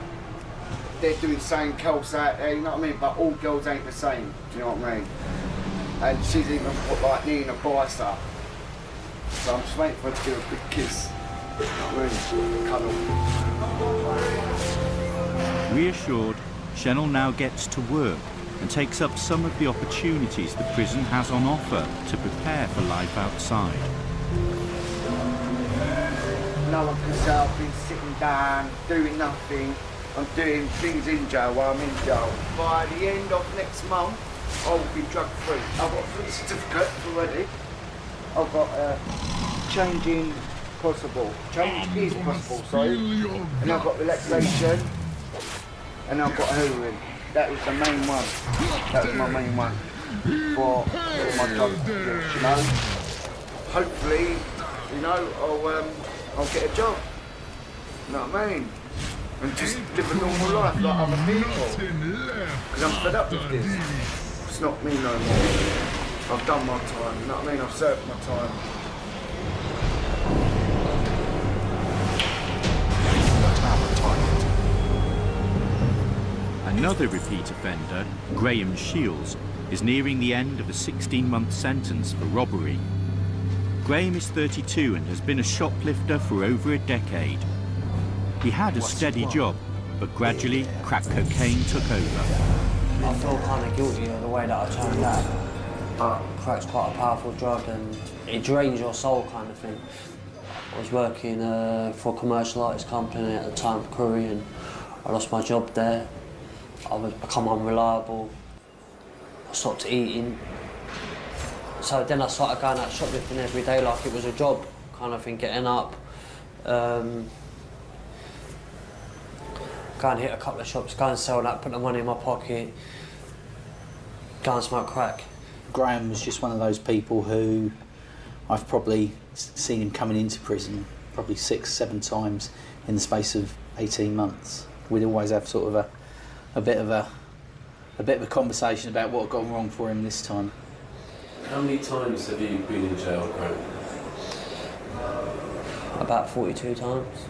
they're doing something else out there, you know what I mean? But all girls ain't the same, do you know what I mean? And she's even put, like, needing a bicer. So I'm just waiting for her to give a big kiss. You know what I mean? Cuddle. Reassured, Shenel now gets to work and takes up some of the opportunities the prison has on offer to prepare for life outside. No one can say I've been sitting down, doing nothing. I'm doing things in jail while I'm in jail. By the end of next month, I will be drug-free. I've got 3 certificates already. I've got change is possible, sorry. And I've got relaxation, and I've got heroin. That was the main one. That was my main one for my drug use, you know. Hopefully, you know, I'll get a job. You know what I mean? And just live a normal life like other people. Because I'm fed up with this. It's not me no more. I've done my time, you know what I mean? I've served my time. Another repeat offender, Graham Shields, is nearing the end of a 16-month sentence for robbery. Graham is 32 and has been a shoplifter for over a decade. He had a steady job, but gradually crack cocaine took over. I feel kind of guilty of the way that I turned out. But crack's quite a powerful drug and it drains your soul kind of thing. I was working for a commercial artist company at the time, Korean. I lost my job there. I was become unreliable. I stopped eating. So then I started going out shoplifting every day like it was a job, kind of thing, getting up. Go and hit a couple of shops, go and sell that, put the money in my pocket, go and smoke crack. Graham was just one of those people who I've probably seen him coming into prison probably 6-7 times in the space of 18 months. We'd always have sort of a bit of a conversation about what had gone wrong for him this time. How many times have you been in jail, Graham? About 42 times.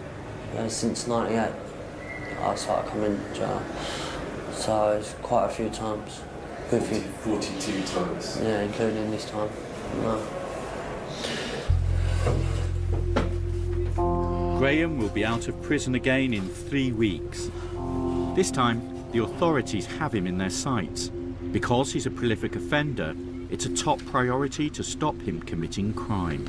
Since '98, I started coming to jail. So it's quite a few times. Good few. 42 times? Yeah, including this time. No. Graham will be out of prison again in 3 weeks. This time, the authorities have him in their sights. Because he's a prolific offender, it's a top priority to stop him committing crime.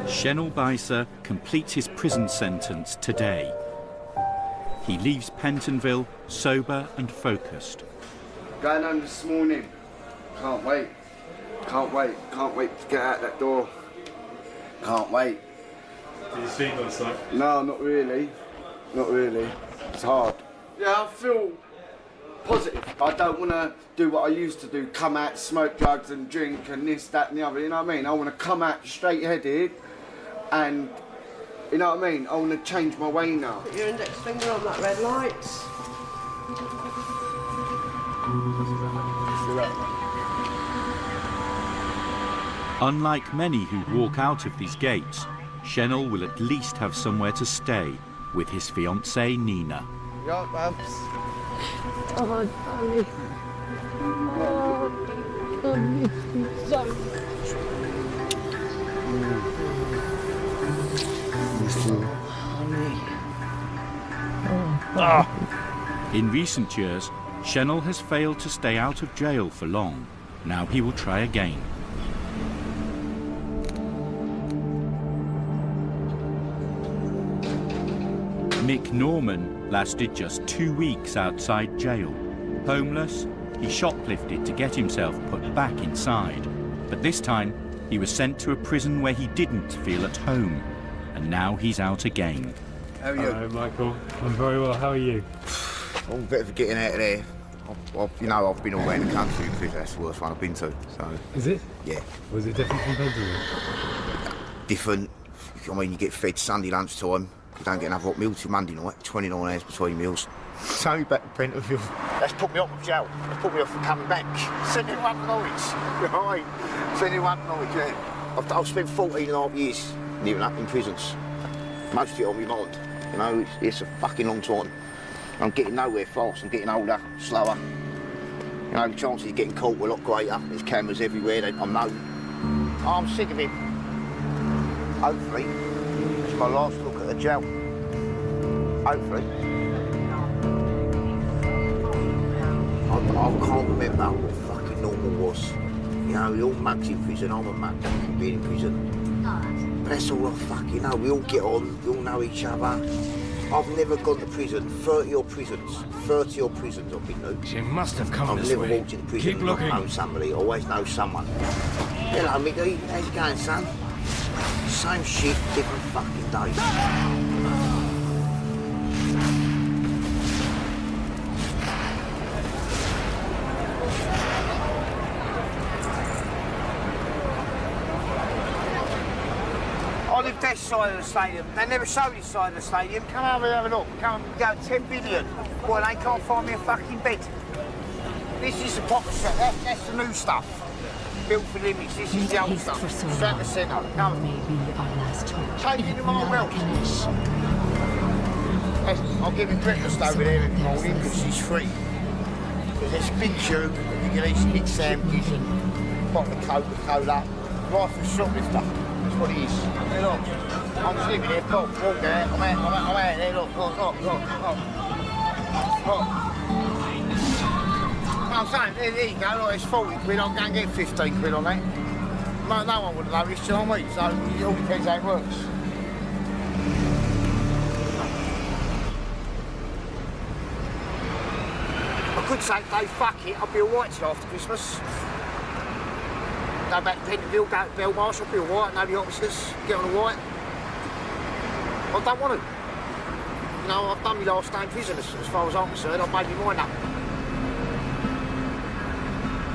Shenel Bisa completes his prison sentence today. He leaves Pentonville sober and focused. Going home this morning. Can't wait. Can't wait. Can't wait to get out that door. Can't wait. Did you sleep last night? No, not really. Not really. It's hard. Yeah, I feel positive. I don't want to do what I used to do, come out, smoke drugs and drink and this, that and the other, you know what I mean? I want to come out straight-headed and, you know what I mean? I want to change my way now. Put your index finger on that red light. Unlike many who walk out of these gates, Shennel will at least have somewhere to stay with his fiancée Nina. Yeah, Babs. Oh, darling. Oh, I miss you so much. In recent years, Shennel has failed to stay out of jail for long. Now he will try again. Mick Norman lasted just 2 weeks outside jail. Homeless, he shoplifted to get himself put back inside. But this time, he was sent to a prison where he didn't feel at home. And now he's out again. How are you? Hello, Michael. I'm very well. How are you? I'm a bit of getting out of there. I've been all around the country in prison. That's the worst one I've been to. So. Is it? Yeah. Was it different from Pentonville? Different. I mean, you get fed Sunday lunchtime. You don't get another hot meal till Monday night. 29 hours between meals. So back to Pentonville. That's put me off of jail. That's put me off from coming back. Send anyone to Norwich. Right. Send anyone to Norwich, yeah. I've spent 14 and a half years living up in prisons. Most of it on my mind. You know, it's a fucking long time. I'm getting nowhere fast. I'm getting older, slower. You know, the chances of getting caught were a lot greater. There's cameras everywhere. I'm known. I'm sick of it. Hopefully, it's my last look at the jail. Hopefully. I can't remember what fucking normal was. You know, we all mugs in prison. I'm a mug from being in prison. But that's all I fucking know. We all get on. We all know each other. I've never gone to prison. 30 odd prisons I've been to. She must have come this way. I've never walked into prison and not known somebody. I always know someone. Hello, Mickey. How's it going, son? Same shit, different fucking day. I live this side of the stadium. They never show this side of the stadium. Come over and have a look. Come and go 10 billion. Boy, they can't find me a fucking bed. This is the proper set. That's the new stuff. Built for limits. This is the old stuff. It's at the centre. Come. Changing them all well. I'll give him breakfast over there every morning because she's free. Because there's a big tube. You can eat big sandwiches and bottle of Coke, Cola. Right for a shoplifter. That's what it is. Hey, look. I'm just living here. Look, walk there. I'm out there. Look. I'm saying, there you go. Look, it's 40 quid. I'm going to get 15 quid on that. No one would have noticed, you know what I mean? So it all depends how it works. I could say, Dave, fuck it, I'll be alright till after Christmas. Go back to Pentonville, go to Belmarsh, I'll be alright, know the officers, get on the white. I don't want to. You know, I've done my last day in prison as far as I'm concerned, I've made my mind up.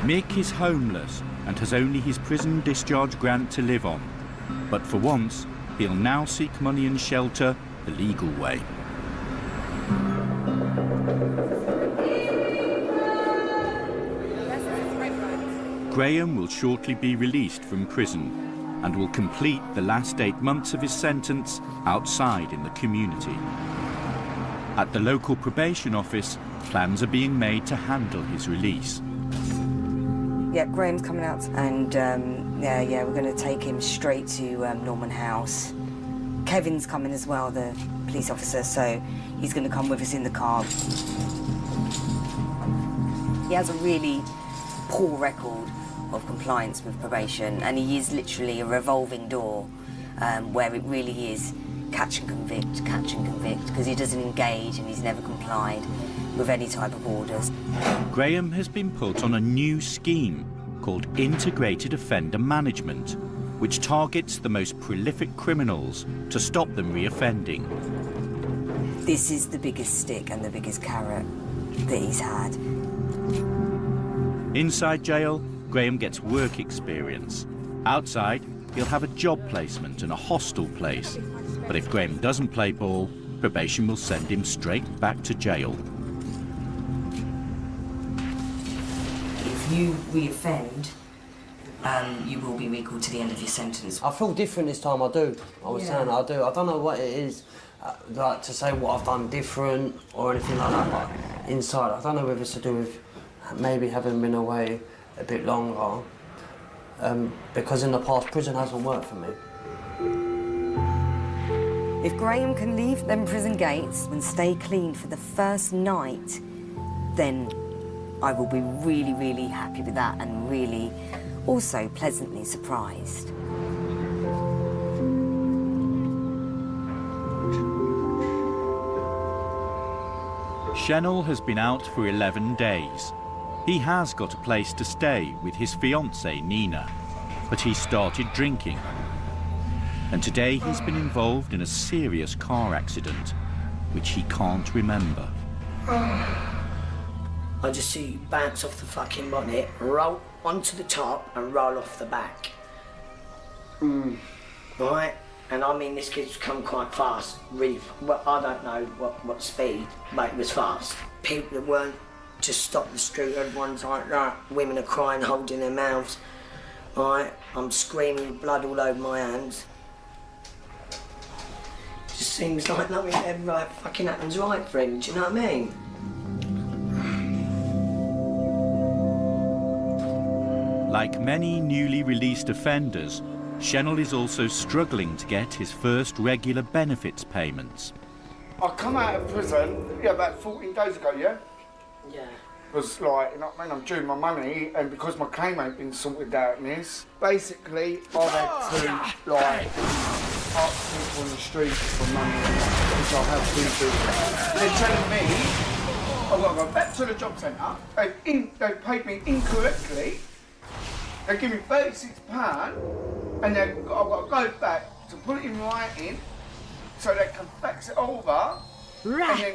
Mick is homeless and has only his prison discharge grant to live on. But for once, he'll now seek money and shelter the legal way. Graham will shortly be released from prison and will complete the last 8 months of his sentence outside in the community. At the local probation office, plans are being made to handle his release. Yeah, Graham's coming out, and we're going to take him straight to Norman House. Kevin's coming as well, the police officer, so he's going to come with us in the car. He has a really poor record of compliance with probation, and he is literally a revolving door where it really is catch and convict, because he doesn't engage and he's never complied with any type of orders. Graham has been put on a new scheme called Integrated Offender Management, which targets the most prolific criminals to stop them reoffending. This is the biggest stick and the biggest carrot that he's had. Inside jail, Graham gets work experience. Outside, he'll have a job placement and a hostel place. But if Graham doesn't play ball, probation will send him straight back to jail. If you reoffend, you will be recalled to the end of your sentence. I feel different this time, I do. I was saying I do. I don't know what it is, like to say what I've done different or anything like that, but inside, I don't know whether it's to do with maybe having been away a bit longer, because in the past, prison hasn't worked for me. If Graham can leave them prison gates and stay clean for the first night, then I will be really, really happy with that and really also pleasantly surprised. Shenel has been out for 11 days. He has got a place to stay with his fiancée, Nina, but he started drinking. And today he's been involved in a serious car accident, which he can't remember. I just see you bounce off the fucking bonnet, roll onto the top and roll off the back. Right? And I mean, this kid's come quite fast, really. Well, I don't know what speed, but it was fast. People that weren't just stopped the scooter, everyone's like that. Women are crying, holding their mouths. Right? I'm screaming with blood all over my hands. Just seems like nothing ever like fucking happens right for him, do you know what I mean? Like many newly released offenders, Shenel is also struggling to get his first regular benefits payments. I come out of prison, about 14 days ago, yeah? Yeah. Was like, you know what I mean, I'm due my money, and because my claim ain't been sorted out in this, basically I've had to, like, ask people on the street for money, which I have been doing. They're telling me I've got to go back to the job centre, they've paid me incorrectly, they give me £36, and then I've got to go back to put it in writing, so they can fax it over, and then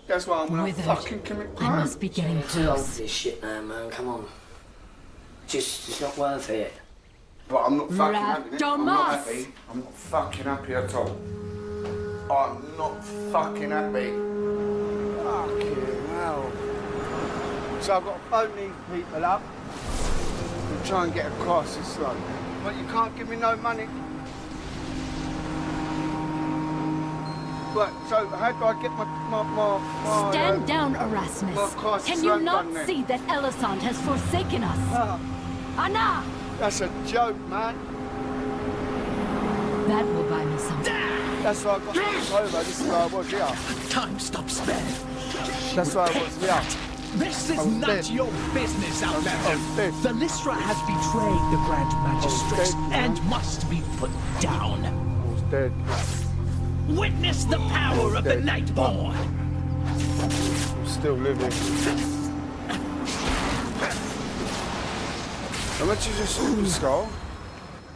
that's why I'm gonna fucking commit crime. I must be getting too old for this shit now, man. Come on. It's not worth it. But I'm not fucking happy. I'm not happy. I'm not fucking happy at all. I'm not fucking happy. Fucking hell. So I've got to phone these people up and try and get across this road. But you can't give me no money. But, so how do I get my Stand down, Erasmus. Can you not see that Elisande has forsaken us? Anna! That's a joke, man. That will buy me some. That's why I got this over. This is where I was here. Time stops there. That's why I was here. This is not your business, Outlander. The Lystra has betrayed the Grand Magistrate and must be put down. I was dead. Witness the power of the Nightborn. I'm still living. How much is this skull?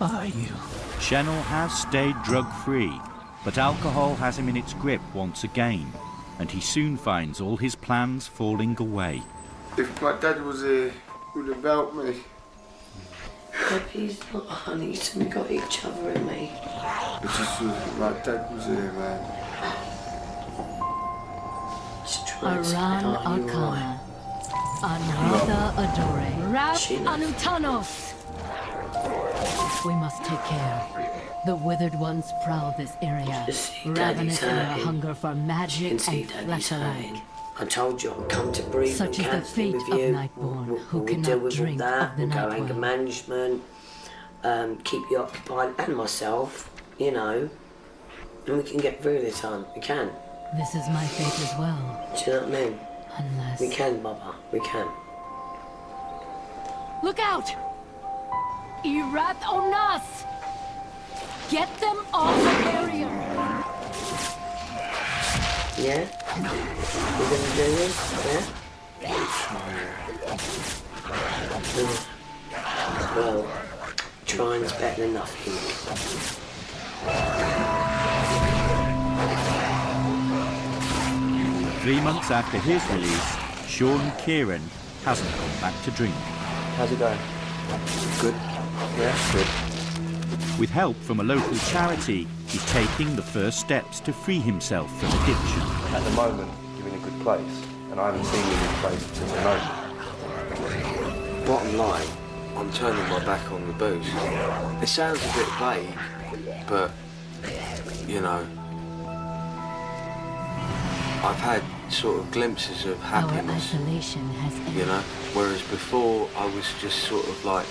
Are you? Shenel has stayed drug-free, but alcohol has him in its grip once again, and he soon finds all his plans falling away. If my dad was here, he would have helped me. But he's not, honey. So we got each other and me. It's just my dad was here, man. Aran Arcana. Anrata Adore. Rap Anutanos. We must take care. The withered ones prowl this area, ravenous in their hunger for magic and flesh alike. I told you I'd come to breathe. Such is the fate of Nightborn, who deal cannot with drink that. of the We'll go night anger well. management, keep you occupied, and myself, you know. And we can get through this, hon. We can. This is my fate as well. Do you know what I mean? Unless... We can, Baba. We can. Look out! Irat Onas! Get them off the barrier! Yeah? We're gonna do this? Yeah? Well, trying's better than nothing. 3 months after his release, Sean Kieran hasn't gone back to drink. How's it going? Good. Yeah, good. With help from a local charity, he's taking the first steps to free himself from addiction. At the moment, you're in a good place, and I haven't seen you in this place since I know you. Bottom line, I'm turning my back on the booze. It sounds a bit vague, but, you know, I've had sort of glimpses of happiness, you know, whereas before I was just sort of like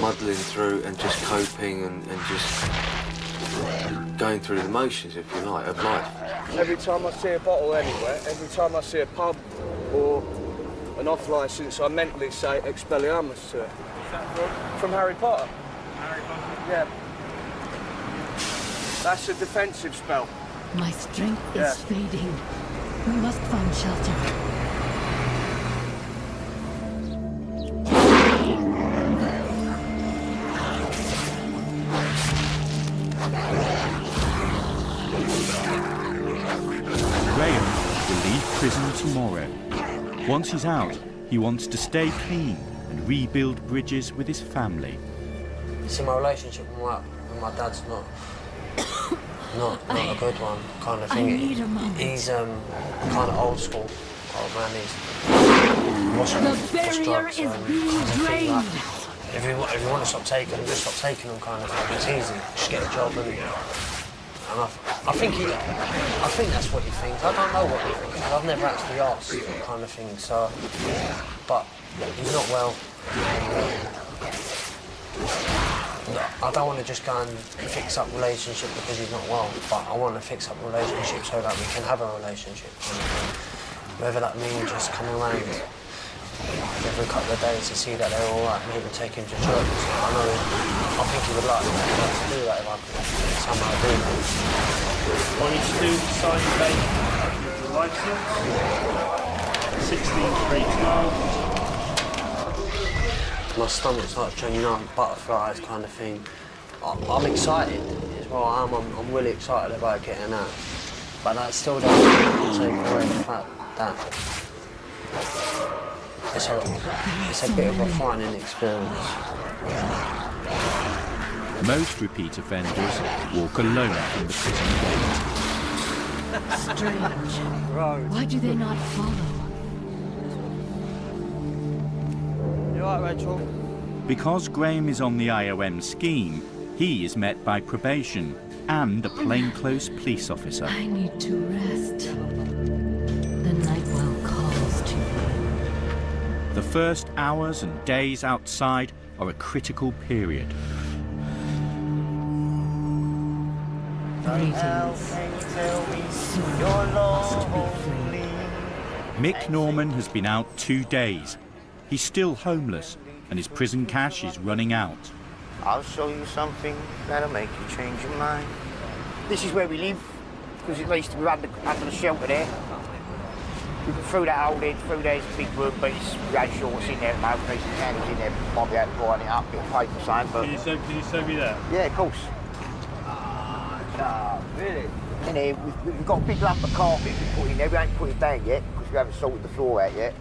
muddling through and just coping and just going through the motions, if you like, of life. Every time I see a bottle anywhere, every time I see a pub or an off-licence, I mentally say Expelliarmus to it. From Harry Potter. Harry Potter? Yeah. That's a defensive spell. My strength is fading. We must find shelter. Graham will leave prison tomorrow. Once he's out, he wants to stay clean and rebuild bridges with his family. See, my relationship with my dad's not a good one, kind of thing. He's kind of old school, old man. The barrier is being drained. If you want to stop taking them, just stop taking them, kind of thing. It's easy. Just get a job and I think that's what he thinks. I don't know what he thinks. I've never actually asked, kind of thing. So, but he's not well. I don't want to just go and fix up relationship because he's not well, but I want to fix up relationship so that we can have a relationship. Whether that means just coming around every couple of days to see that they're all right, maybe take him to church. I think he would like to do that if I could somehow do that. All you need to do is sign your date with the licence. 16/3/12. My stomach starts changing up, butterflies kind of thing. I'm excited as well. I'm really excited about getting out. But that still doesn't take away the fact that it's a bit of a frightening experience. Most repeat offenders walk alone from the prison gate. Strange. Why do they not follow? You all right, Rachel? Because Graham is on the IOM scheme, he is met by probation and a plainclothes police officer. I need to rest. The night well calls to me. The first hours and days outside are a critical period. Mick Norman has been out 2 days. He's still homeless, and his prison cash is running out. I'll show you something that'll make you change your mind. This is where we live, because at least we're under the shelter there. We can throw that hole there, through there's a big room, but it's really short, it's in there at the moment, there's some candles in there, might be able to brighten it up, a bit of paper or something, but... Can you show me that? Yeah, of course. Really? In here, we've got a big lump of carpet we put in there, we ain't put it down yet, because we haven't sorted the floor out yet.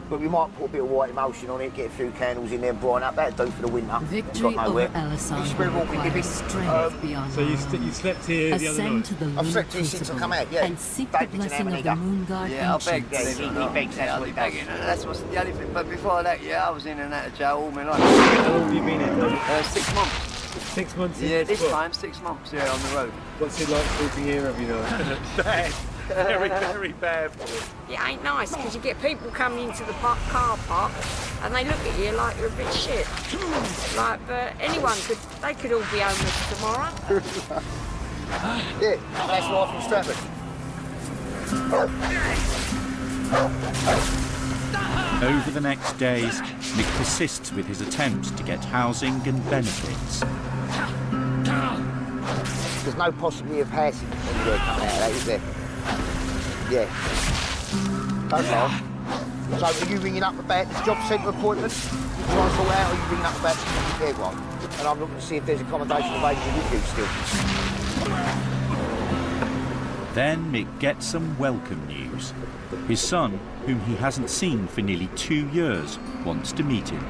But we might put a bit of white emulsion on it, get a few candles in there and brighten up. That'd do for the winter. Victory over Alisson requires strength beyond. So you slept here the other night? I've slept here since I come out, yeah. And seek the blessing of the moon god ancients. He begs, that's what he does. That's what's the only thing. But before that, yeah, I was in and out of jail all my life. How long have you been in? 6 months. 6 months? Yeah, this time 6 months, yeah, on the road. What's it like sleeping here every night? Bad. Very, very bad. It ain't nice because you get people coming into the car park and they look at you like you're a bit shit. Like, but they could all be homeless tomorrow. Yeah, that's life in Stratford. Over the next days, Mick persists with his attempts to get housing and benefits. There's no possibility of housing anywhere coming out of that, is there? Yeah. Don't laugh. So are you ringing up about the job centre appointment? You try and sort out, or are you ringing up about the repair one? And I'm looking to see if there's accommodation available with you still. Then Mick gets some welcome news. His son, whom he hasn't seen for nearly 2 years, wants to meet him.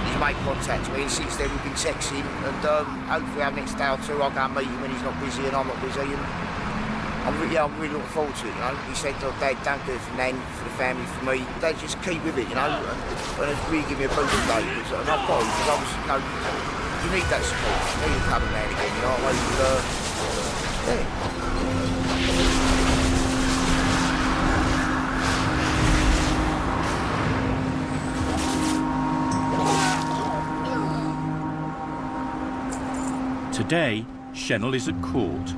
He's made contact with me, and since then we've been texting, and hopefully our next day or two I'll go and meet him when he's not busy and I'm not busy. And I'm really looking forward to it, you know. He said, oh, Dad, don't do it for Nan, for the family, for me. Dad, just keep with it, you know, and it's really give me a boost today. And I've got it, because I was, you know, you need that support. You need a couple now and again, you know what I mean? Today, Shennell is at court.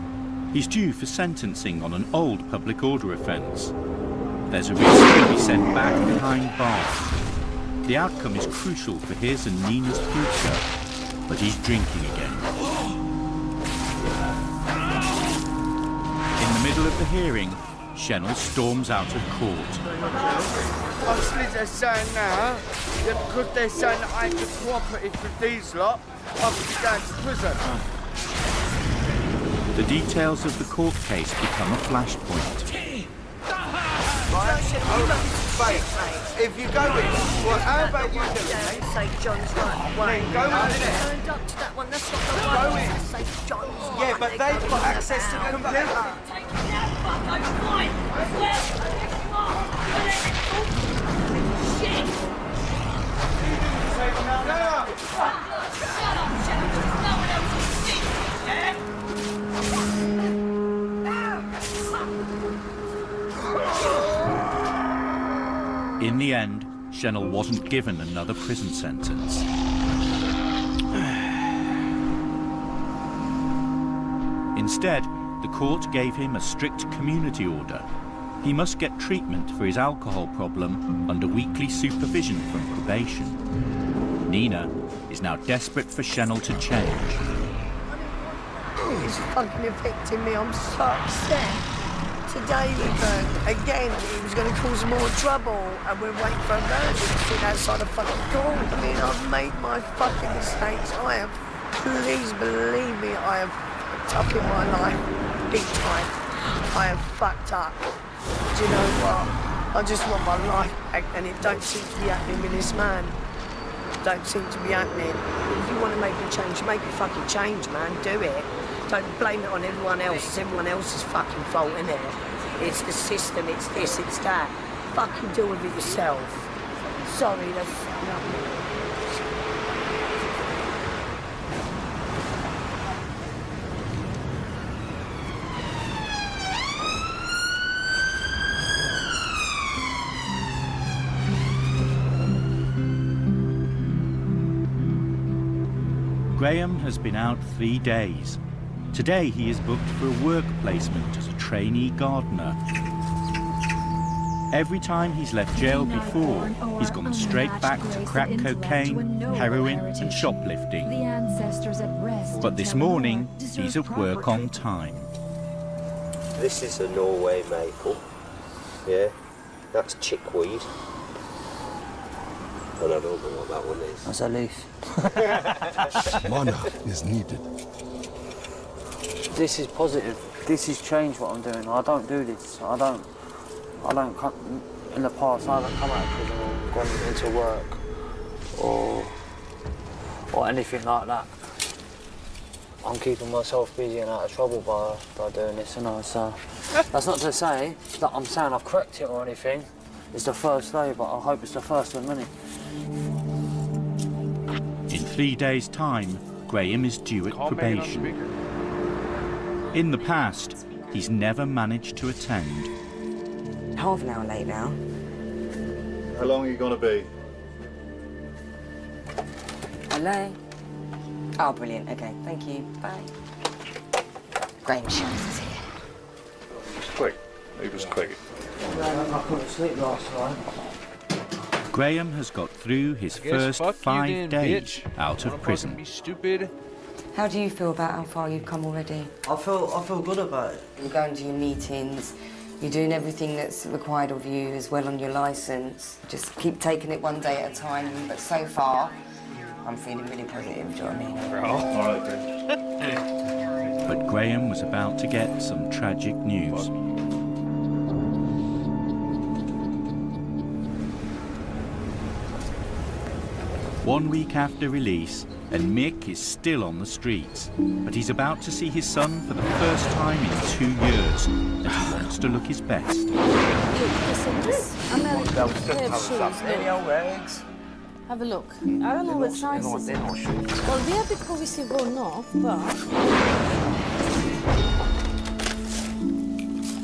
He's due for sentencing on an old public order offence. There's a risk he'll be sent back behind bars. The outcome is crucial for his and Nina's future, but he's drinking again. In the middle of the hearing, Shennell storms out of court. Obviously they're saying now that because they're saying that I ain't cooperative with these lot, I'll be going to prison. The details of the court case become a flashpoint. If you go with it, well, how about you do it? Say John's right way. Go with it. Turned up to that one, that's not the one. Go in. Say John's Yeah, right. but they've got access to the computer. In the end, Shennell wasn't given another prison sentence. Instead, the court gave him a strict community order. He must get treatment for his alcohol problem under weekly supervision from probation. Nina is now desperate for Shennell to change. He's fucking affecting me, I'm so upset. Today we learned again he was going to cause more trouble and we're waiting for a verdict sitting outside the fucking court. I mean, I've made my fucking mistakes. I have, please believe me, I have fucked up in my life, big time. I have fucked up. Do you know what? I just want my life back and it don't seem to be happening with this man. Don't seem to be happening. If you want to make a change, make a fucking change, man. Do it. Don't blame it on everyone else. It's everyone else's fucking fault, innit? It's the system, it's this, it's that. Fucking deal with it yourself. Sorry, that's nothing. Graham has been out 3 days. Today he is booked for a work placement as a trainee gardener. Every time he's left jail before, he's gone straight back to crack cocaine, heroin and shoplifting. But this morning, he's at work on time. This is a Norway maple, yeah, that's chickweed. And I don't know what that one is. That's a leaf. Mana is needed. This is positive. This is change what I'm doing. I don't do this. I don't come, in the past I haven't come out of prison or gone into work or anything like that. I'm keeping myself busy and out of trouble by doing this, you know, so that's not to say that I'm saying I've cracked it or anything. It's the first day, but I hope it's the first of many. In 3 days' time, Graham is due at probation. In the past, he's never managed to attend. Half an hour late now. How long are you going to be? Hello? Oh, brilliant. Okay, thank you. Bye. Graham Shannons is here. It was quick. It was quick. I couldn't sleep last night. Graham has got through his first 5 days out of prison. Be stupid. How do you feel about how far you've come already? I feel good about it. You're going to your meetings, you're doing everything that's required of you as well on your licence. Just keep taking it one day at a time, but so far, I'm feeling really positive, do you know what I mean? All right, then. But Graham was about to get some tragic news. One week after release, and Mick is still on the streets. But he's about to see his son for the first time in 2 years, and he wants to look his best. Have a look. I don't know what size is it. Well, they're a bit obviously worn off, but...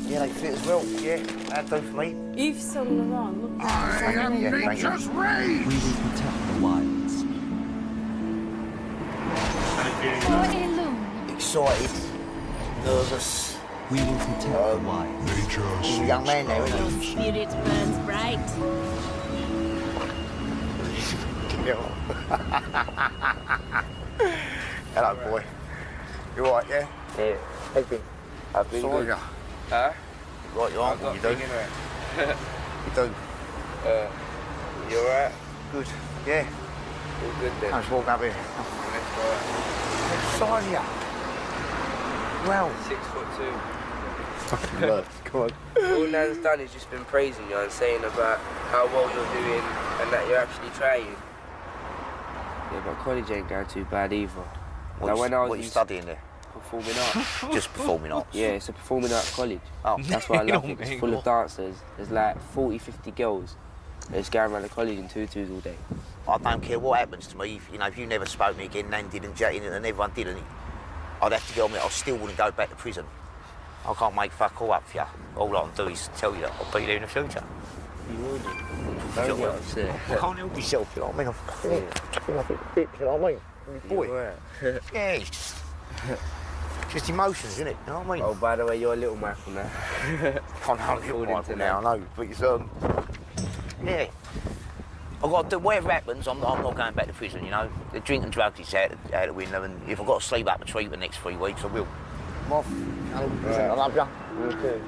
Yeah, they fit as well. Yeah, that'd do for me. Yves Saint Laurent, look at I am nature's rage! We will protect the wilds. Excited, nervous. We will protect the wilds. He's a young man there, isn't he? Spirit burns bright. Hello, boy. You alright, yeah? Yeah. I've been Sorry. good. Huh? Right, you aren't, you do. You do. You alright? Good. Yeah. All good then. I'm just walking up here. Let's go. What size are you? Well. 6'2". Fucking word. Come on. All Nan's done is just been praising you and saying about how well you're doing and that you're actually trying. Yeah, but college ain't going too bad either. What are you studying there? Performing arts. Just performing arts? Yeah, it's a performing arts college. Oh. That's why I love it. It's full of dancers. There's like 40, 50 girls. They're just going around the college in tutus all day. I don't care what happens to me. If you never spoke to me again, Nan didn't, Jay didn't, and everyone didn't, I'd have to get on with it. I still wouldn't go back to prison. I can't make fuck all up for you. All I can do is tell you that I'll be there in the future. You will do. Don't get upset. I can't help myself, you know what I mean? I feel like a bitch, you know what I mean? Boy. Yeah, it's just emotions, isn't it? You know what I mean? Oh, by the way, you're a little Michael now. I'm not little Michael now, I know, but it's, yeah. I've got to do, whatever happens, I'm not going back to prison, you know? The drink and drugs is out the window, and if I've got to sleep up a tree for the next 3 weeks, I will. I'm off. I love you. Okay.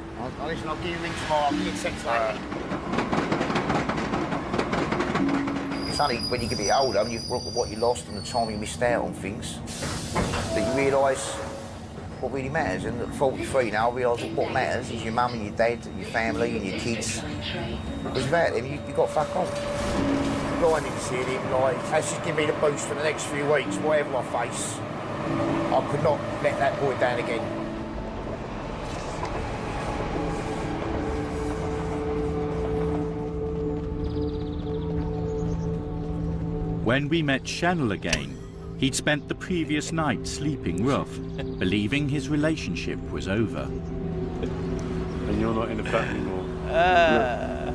Listen, I'll give you a ring tomorrow. I'll give you a text later. It's only when you get a bit older and you've looked at what you lost and the time you missed out on things that you realise what really matters. And at 43 now, I realise that what matters is your mum and your dad and your family and your kids. Because without them, you've got fuck on. I need to see him, that's just give me the boost for the next few weeks, whatever I face. I could not let that boy down again. When we met Chanel again, he'd spent the previous night sleeping rough, believing his relationship was over. And you're not in the flat anymore? No.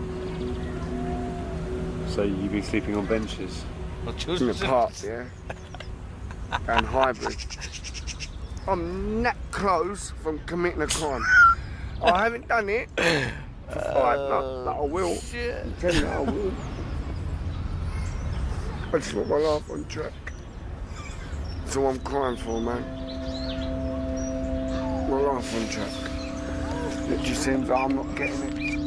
So you've been sleeping on benches? In the park, yeah. And hybrid. I'm that close from committing a crime. I haven't done it. But I will. Shit. Tell you I will. I just want my life on track. That's all I'm crying for, man. My life on track. It just seems like I'm not getting it.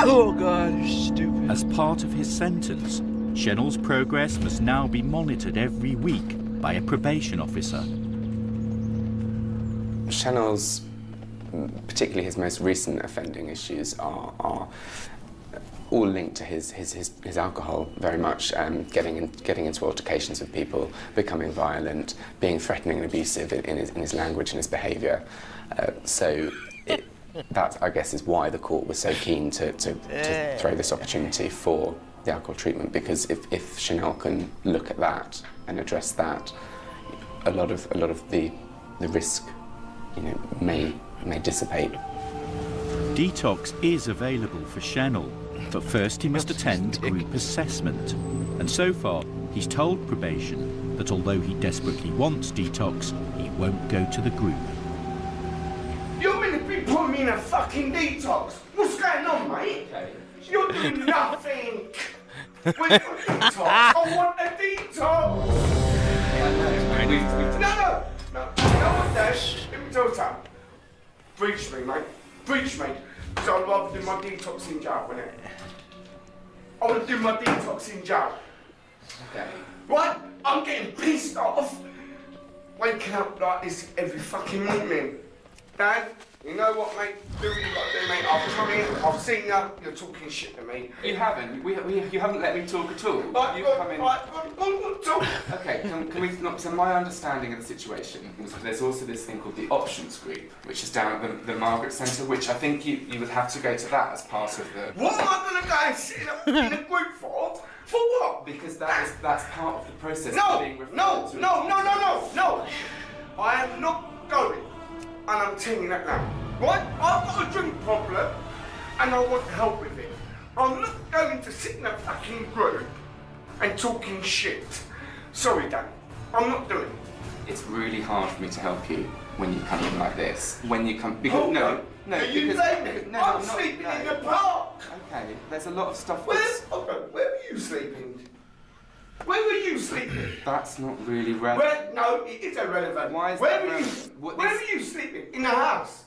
Oh God, you're stupid. As part of his sentence, Chanel's progress must now be monitored every week by a probation officer. Chanel's, particularly his most recent offending issues, are all linked to his alcohol very much, getting into altercations with people, becoming violent, being threatening and abusive in his language and his behaviour. That, I guess, is why the court was so keen to throw this opportunity for the alcohol treatment, because if Chanel can look at that and address that, a lot of the risk, may dissipate. Detox is available for Chanel, but first he must attend group assessment. And so far, he's told probation that although he desperately wants detox, he won't go to the group. You're meant to be putting me in a fucking detox. What's going on, mate? You're doing nothing. Where's your detox? I want a detox. No, Dad. Let me tell you something. Breach me, mate. Breach me. So I'd rather do my detox in jail, wouldn't it? I want to do my detox in jail. Okay. Right? I'm getting pissed off waking up like this every fucking morning. Dad, you know what, mate? Do what you got to do, mate. I've come here, I've seen you, you're talking shit to me. You haven't. You haven't let me talk at all. You've come in. Talk. Okay, can we not? So my understanding of the situation was that there's also this thing called the options group, which is down at the Margaret Centre, which I think you would have to go to that as part of the. What am I going to go and sit in a group for? For what? Because that's part of the process No, of being referred no, to. no. I am not going. And I'm telling you that now. Right? I've got a drink problem and I want help with it. I'm not going to sit in a fucking group and talking shit. Sorry, Dan. I'm not doing it. It's really hard for me to help you when you come in like this. When you come, because no, Are you blaming me? I'm sleeping in the park. Okay, there's a lot of stuff. Where were you sleeping? Where were you sleeping? That's not really relevant. No, it is irrelevant. Why is where that were relevant? you? Where were you sleeping? In the house?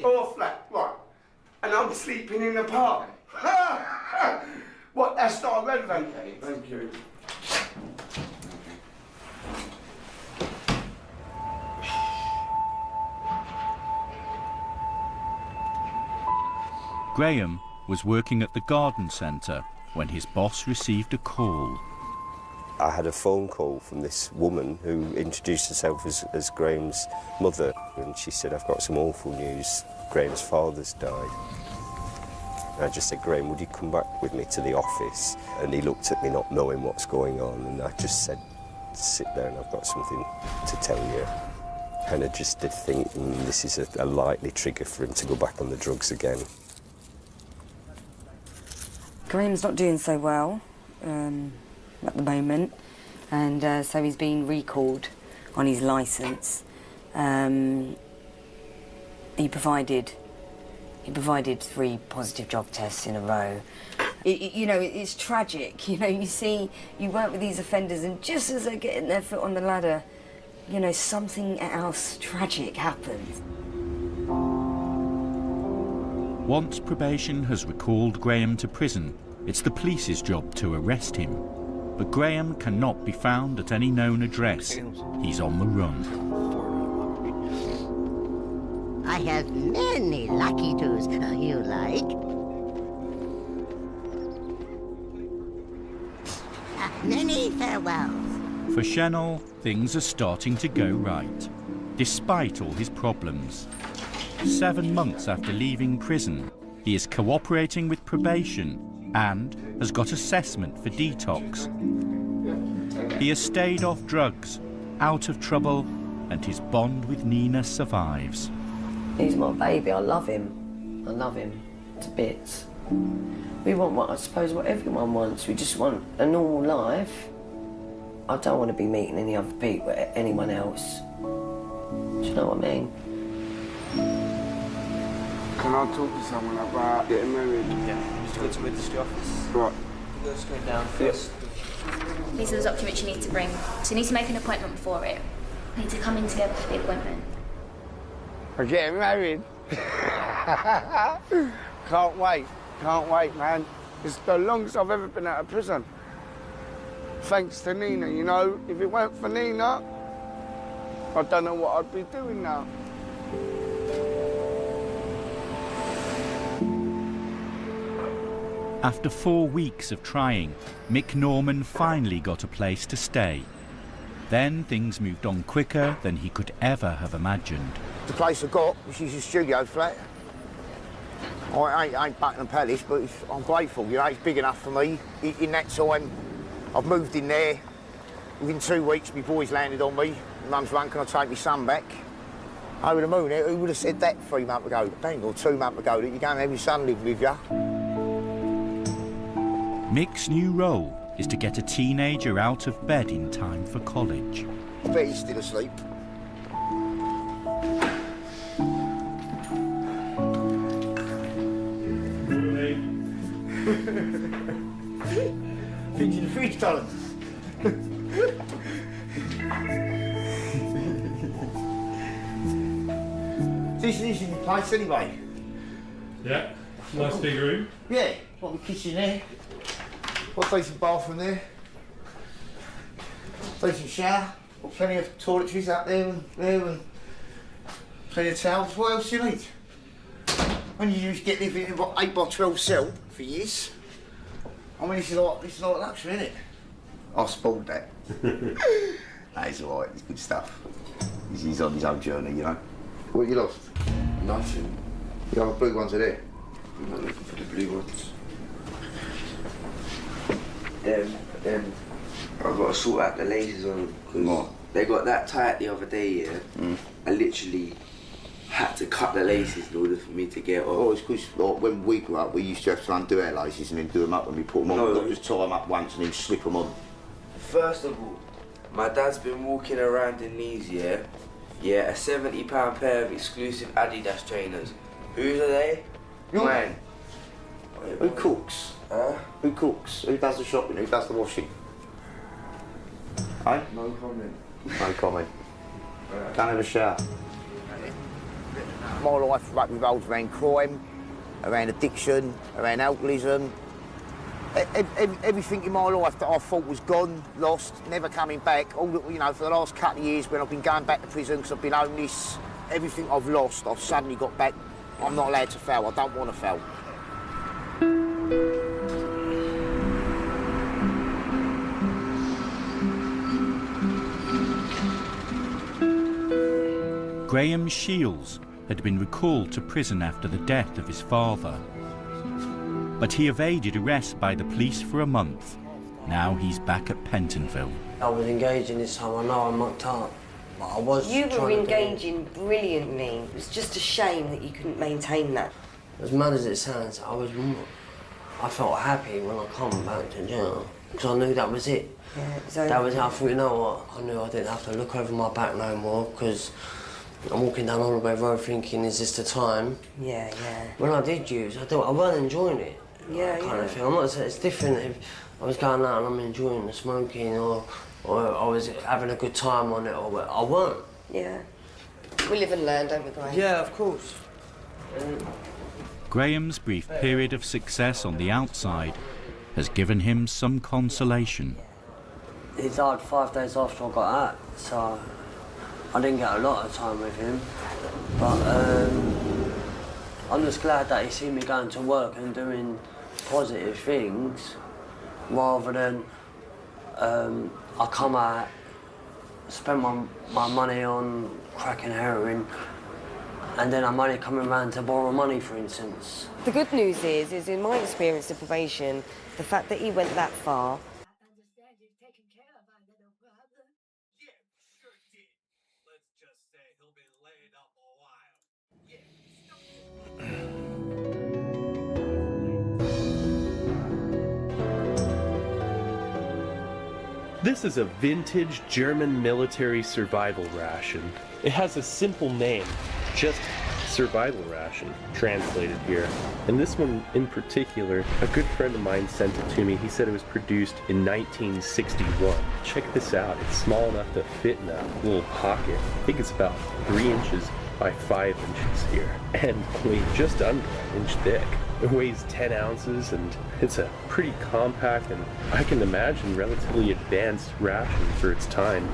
Or a flat? Right. And I'm sleeping in the park. What? That's not relevant. Okay. Thank you. Graham was working at the garden centre when his boss received a call. I had a phone call from this woman who introduced herself as Graham's mother, and she said, I've got some awful news. Graham's father's died. And I just said, Graham, would you come back with me to the office? And he looked at me not knowing what's going on, and I just said, sit there and I've got something to tell you. And I just did think, this is a likely trigger for him to go back on the drugs again. Graham's not doing so well at the moment, and so he's been recalled on his licence. He provided 3 positive drug tests in a row. It's tragic. You work with these offenders, and just as they're getting their foot on the ladder, something else tragic happens. Once probation has recalled Graham to prison, it's the police's job to arrest him. But Graham cannot be found at any known address. He's on the run. I have many lucky twos you like. Many farewells. For Chenel, things are starting to go right, despite all his problems. 7 months after leaving prison, he is cooperating with probation and has got assessment for detox. He has stayed off drugs, out of trouble, and his bond with Nina survives. He's my baby. I love him. I love him to bits. We want what everyone wants. We just want a normal life. I don't want to be meeting any other people, anyone else. Do you know what I mean? Can I talk to someone about getting married? Yeah, just go to the registry office. Right. Let's go down first. These are the documents you need to bring. So you need to make an appointment for it. You need to come in together for the appointment. We're getting married. Can't wait, man. It's the longest I've ever been out of prison. Thanks to Nina, if it weren't for Nina, I don't know what I'd be doing now. After 4 weeks of trying, Mick Norman finally got a place to stay. Then things moved on quicker than he could ever have imagined. The place I got, which is a studio flat. I ain't Buckingham Palace, but I'm grateful, it's big enough for me. In that time, I've moved in there. Within 2 weeks, my boys landed on me. Mum's run, can I take my son back? Over the moon, who would have said that 3 months ago, or 2 months ago, that you're going to have your son live with you? Mick's new role is to get a teenager out of bed in time for college. I bet he's still asleep. Fixing the fridge, darling. This is your place anyway. Yeah, nice big room. Yeah, got the kitchen there. Got a decent bathroom there. Decent shower. Got plenty of toiletries out there and plenty of towels. What else do you need? When you used to get living in an 8x12 cell for years. I mean, this is like luxury, isn't it? I spoiled that. That is alright, it's good stuff. He's on his own journey, you know. What you lost? Nothing. The other blue ones are there. I'm not looking for the blue ones. Them. I've got to sort out the laces on them because they got that tight the other day, yeah. I literally had to cut the laces in order for me to get off. Oh, it's because like, when we grew up, we used to have to undo our laces and then do them up when we put them on. Not just tie them up once and then slip them on. First of all, my dad's been walking around in these, yeah, a £70 pair of exclusive Adidas trainers. Whose are they? Mine. Who cooks? Who cooks? Who does the shopping? Who does the washing? Hey? No comment. No comment. Don't have a shower. My life revolves around crime, around addiction, around alcoholism. Everything in my life that I thought was gone, lost, never coming back. All that, you know, for the last couple of years when I've been going back to prison because I've been homeless, everything I've lost, I've suddenly got back. I'm not allowed to fail. I don't want to fail. Graham Shields had been recalled to prison after the death of his father. But he evaded arrest by the police for a month. Now he's back at Pentonville. I was engaging this time. I know I mucked up, but I was. You were engaging brilliantly. It was just a shame that you couldn't maintain that. As mad as it sounds, I felt happy when I come back to jail because I knew that was it. Yeah, that was it. I thought, you know what? I knew I didn't have to look over my back no more because I'm walking down Holloway Road thinking, is this the time? Yeah. When I did use, I wasn't enjoying it. Kind of thing. I'm not saying it's different if I was going out and I'm enjoying the smoking or I was having a good time on it or I weren't. Yeah. We live and learn, don't we, Graham? Yeah, of course. Graham's brief period of success on the outside has given him some consolation. He died 5 days after I got out, so I didn't get a lot of time with him. But I'm just glad that he seen me going to work and doing positive things rather than I come out, spend my money on crack and heroin, and then I'm only coming around to borrow money, for instance. The good news is in my experience of probation, the fact that he went that far. This is a vintage German military survival ration. It has a simple name, just survival ration, translated here. And this one in particular, a good friend of mine sent it to me. He said it was produced in 1961. Check this out, it's small enough to fit in a little pocket. I think it's about 3 inches by 5 inches here, and only just under an inch thick. It weighs 10 ounces and it's a pretty compact and I can imagine relatively advanced ration for its time.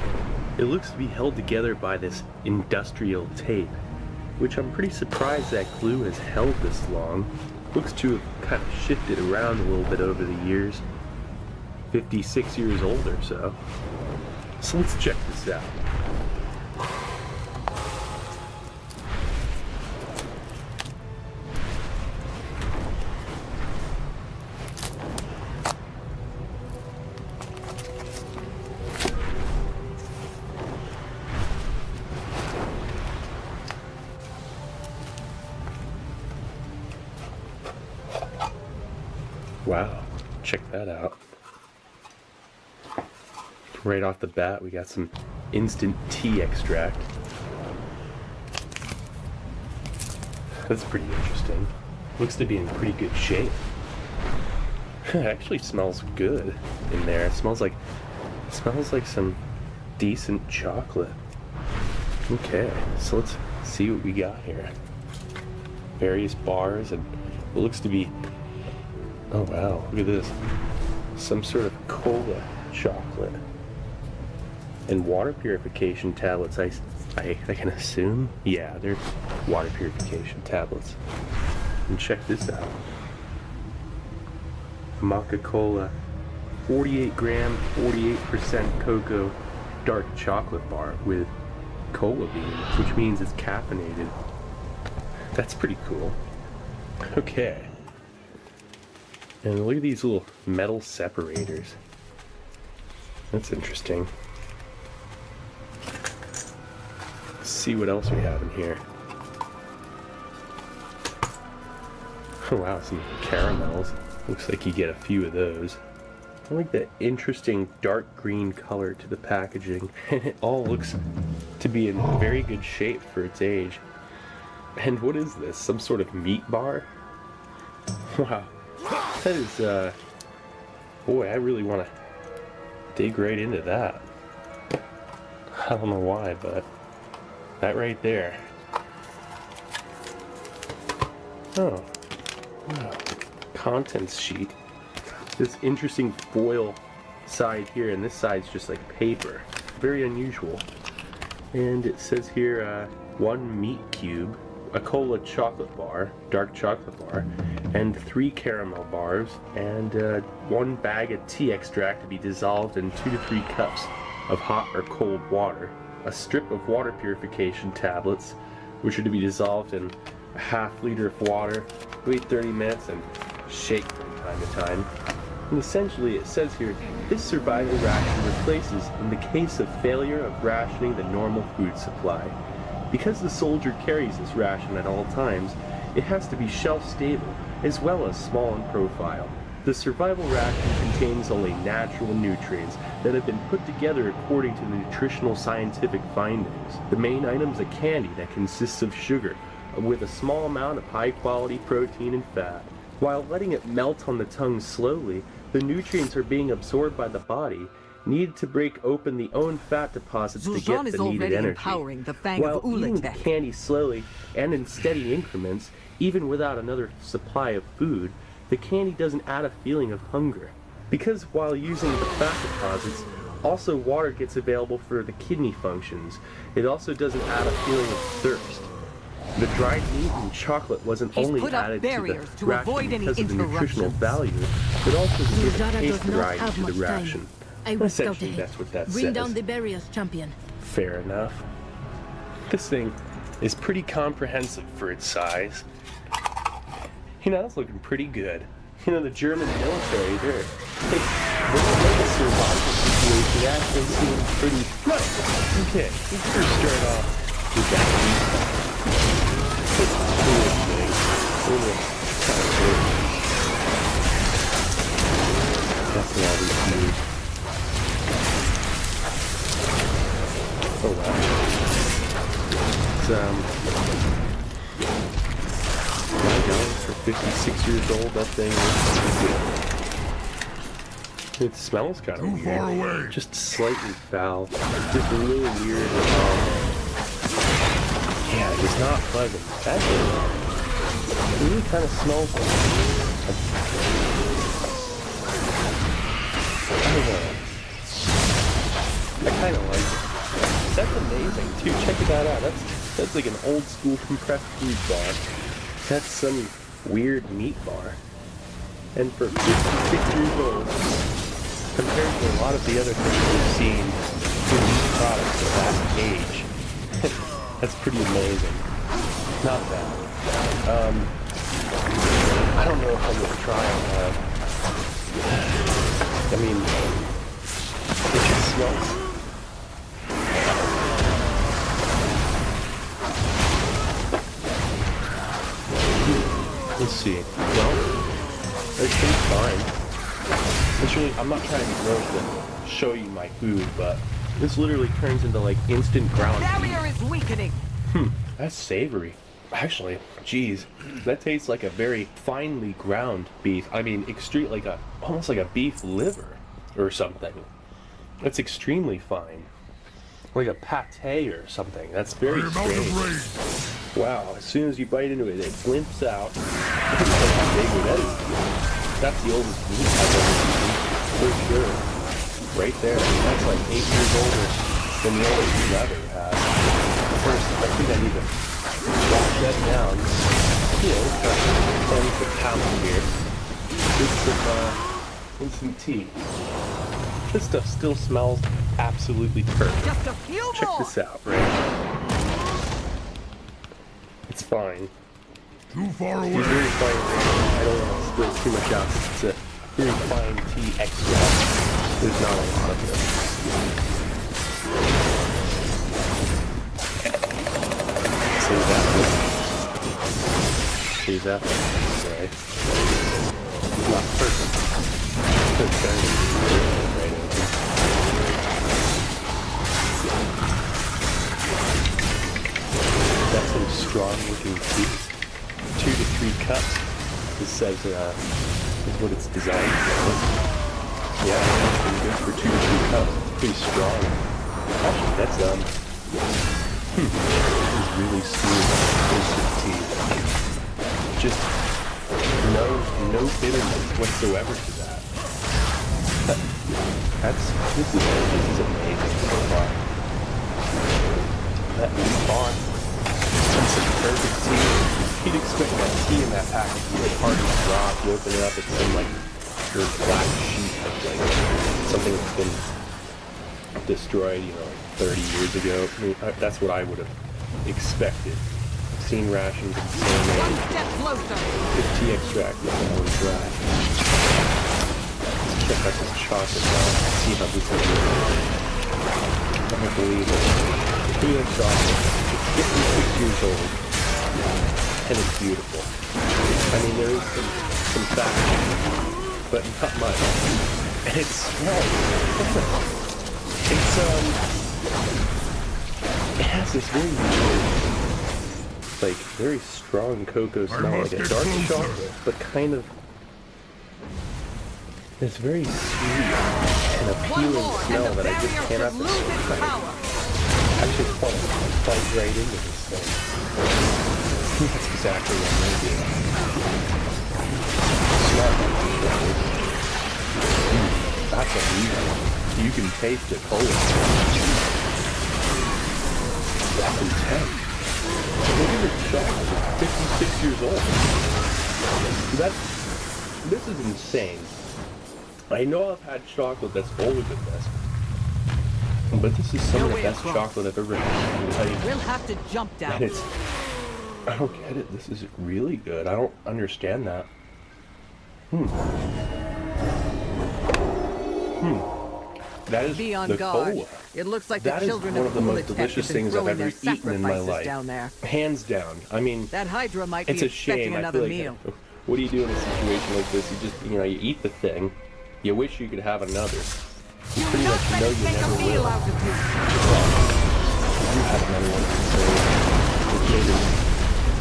It looks to be held together by this industrial tape, which I'm pretty surprised that glue has held this long. Looks to have kind of shifted around a little bit over the years. 56 years old or so. So let's check this out. Wow, check that out. Right off the bat, we got some instant tea extract. That's pretty interesting. Looks to be in pretty good shape. It actually smells good in there. It smells like some decent chocolate. Okay, so let's see what we got here. Various bars and it looks to be, oh wow, look at this. Some sort of cola chocolate. And water purification tablets, I can assume? Yeah, they're water purification tablets. And check this out. Maca-Cola, 48 gram, 48% cocoa dark chocolate bar with cola beans, which means it's caffeinated. That's pretty cool. Okay. And look at these little metal separators. That's interesting. Let's see what else we have in here. Oh wow, some caramels. Looks like you get a few of those. I like that interesting dark green color to the packaging. It all looks to be in very good shape for its age. And what is this? Some sort of meat bar? Wow. That is, boy, I really want to dig right into that. I don't know why, but that right there. Oh. Wow. Contents sheet. This interesting foil side here, and this side's just like paper. Very unusual. And it says here, 1 meat cube, a cola chocolate bar, dark chocolate bar, and 3 caramel bars, and 1 bag of tea extract to be dissolved in 2 to 3 cups of hot or cold water, a strip of water purification tablets, which are to be dissolved in a half liter of water, wait 30 minutes, and shake from time to time. And essentially, it says here, this survival ration replaces in the case of failure of rationing the normal food supply. Because the soldier carries this ration at all times, it has to be shelf-stable, as well as small in profile. The survival ration contains only natural nutrients that have been put together according to the nutritional scientific findings. The main item is a candy that consists of sugar, with a small amount of high-quality protein and fat. While letting it melt on the tongue slowly, the nutrients are being absorbed by the body, needed to break open the own fat deposits to get the needed energy. While eating the candy slowly and in steady increments, even without another supply of food, the candy doesn't add a feeling of hunger. Because while using the fat deposits, also water gets available for the kidney functions, it also doesn't add a feeling of thirst. The dried meat and chocolate wasn't only added to the ration because of the nutritional value, but also to give a taste variety to the ration. I will scout Essentially, ahead. that's what that Bring says. down the barriers, champion. Fair enough. This thing is pretty comprehensive for its size. You know, that's looking pretty good. You know, the German military, they're a survival situation actually seems pretty nice. Okay, let's first start off with that meat. This is a cool thing. Really kind of cool. Definitely all these meat. Oh wow. It's $9 for 56 years old, that thing is good. It smells kind of weird. Just slightly foul. Just really weird. Yeah, it's not pleasant. That's it. Really kind of smells like I don't know. I kind of like it. That's amazing too. Check that out. That's like an old school compressed food bar. That's some weird meat bar. And for 56 years old, compared to a lot of the other things we've seen in these products at that age, that's pretty amazing. Not bad. I don't know if I'm gonna try it. I mean, it just smells. Let's see. Well, it's pretty fine. It's really, I'm not trying to be gross to show you my food, but this literally turns into like instant ground beef. Barrier is weakening. That's savory. Actually, geez, that tastes like a very finely ground beef. I mean, almost like a beef liver or something. That's extremely fine. Like a pate or something. That's very strange. Wow, as soon as you bite into it, it limps out. That's the oldest meat I've ever eaten, for sure. Right there. That's like 8 years older. than the old leather has. First, I think I need to wash that down. You know, cleanse the palate here. With some tea. This stuff still smells absolutely perfect. Just a few Check more. this out, right? It's fine. Too far It's away. very fine. I don't want to spill too much out. It's a very fine tea extract. There's not a lot of it. Save that one. Save that one. Sorry. It's not perfect. It's right open. That's some strong looking tea. 2 to 3 cups. This says is what it's designed for. Yeah, it's pretty good for 2 to 3 cups. Pretty strong. Actually, that's this is really smooth, instant tea. Just no bitterness whatsoever to that. This is amazing so far. That spawn. Some perfect tea. You'd expect that tea in that package to be hard to drop. You open it up, it's some like pure black sheet of like something that's been destroyed, 30 years ago. I mean, that's what I would have expected. I've seen rations of the same age. The tea extract is always dry. Let's check out this chocolate now. See how this is. I don't believe it. The tea chocolate. It's 56 years old. And it's beautiful. I mean, there is some fat, but not much. And it smells. It has this very weird, like, very strong cocoa smell, like a dark chocolate, but kind of this very sweet and appealing smell that I just cannot describe. Actually, I want to bite right into this thing. That's exactly what I'm going to do. That's unusual. You can taste it whole. That's intense. Look at this chocolate. It's 56 years old. This is insane. I know I've had chocolate that's older than this. But this is some of the best chocolate I've ever had. We'll have to jump down. And I don't get it. This is really good. I don't understand that. That is Be on the guard. cola. It looks like That the is children one of of the most Kulitech delicious have been things I've throwing ever their eaten in my sacrifices life. down there. Hands down. I mean, That Hydra might it's be a shame. expecting I another feel meal. like, what do you do in a situation like this? You just, you eat the thing. You wish you could have another. You pretty much know you never will. You have another one. So,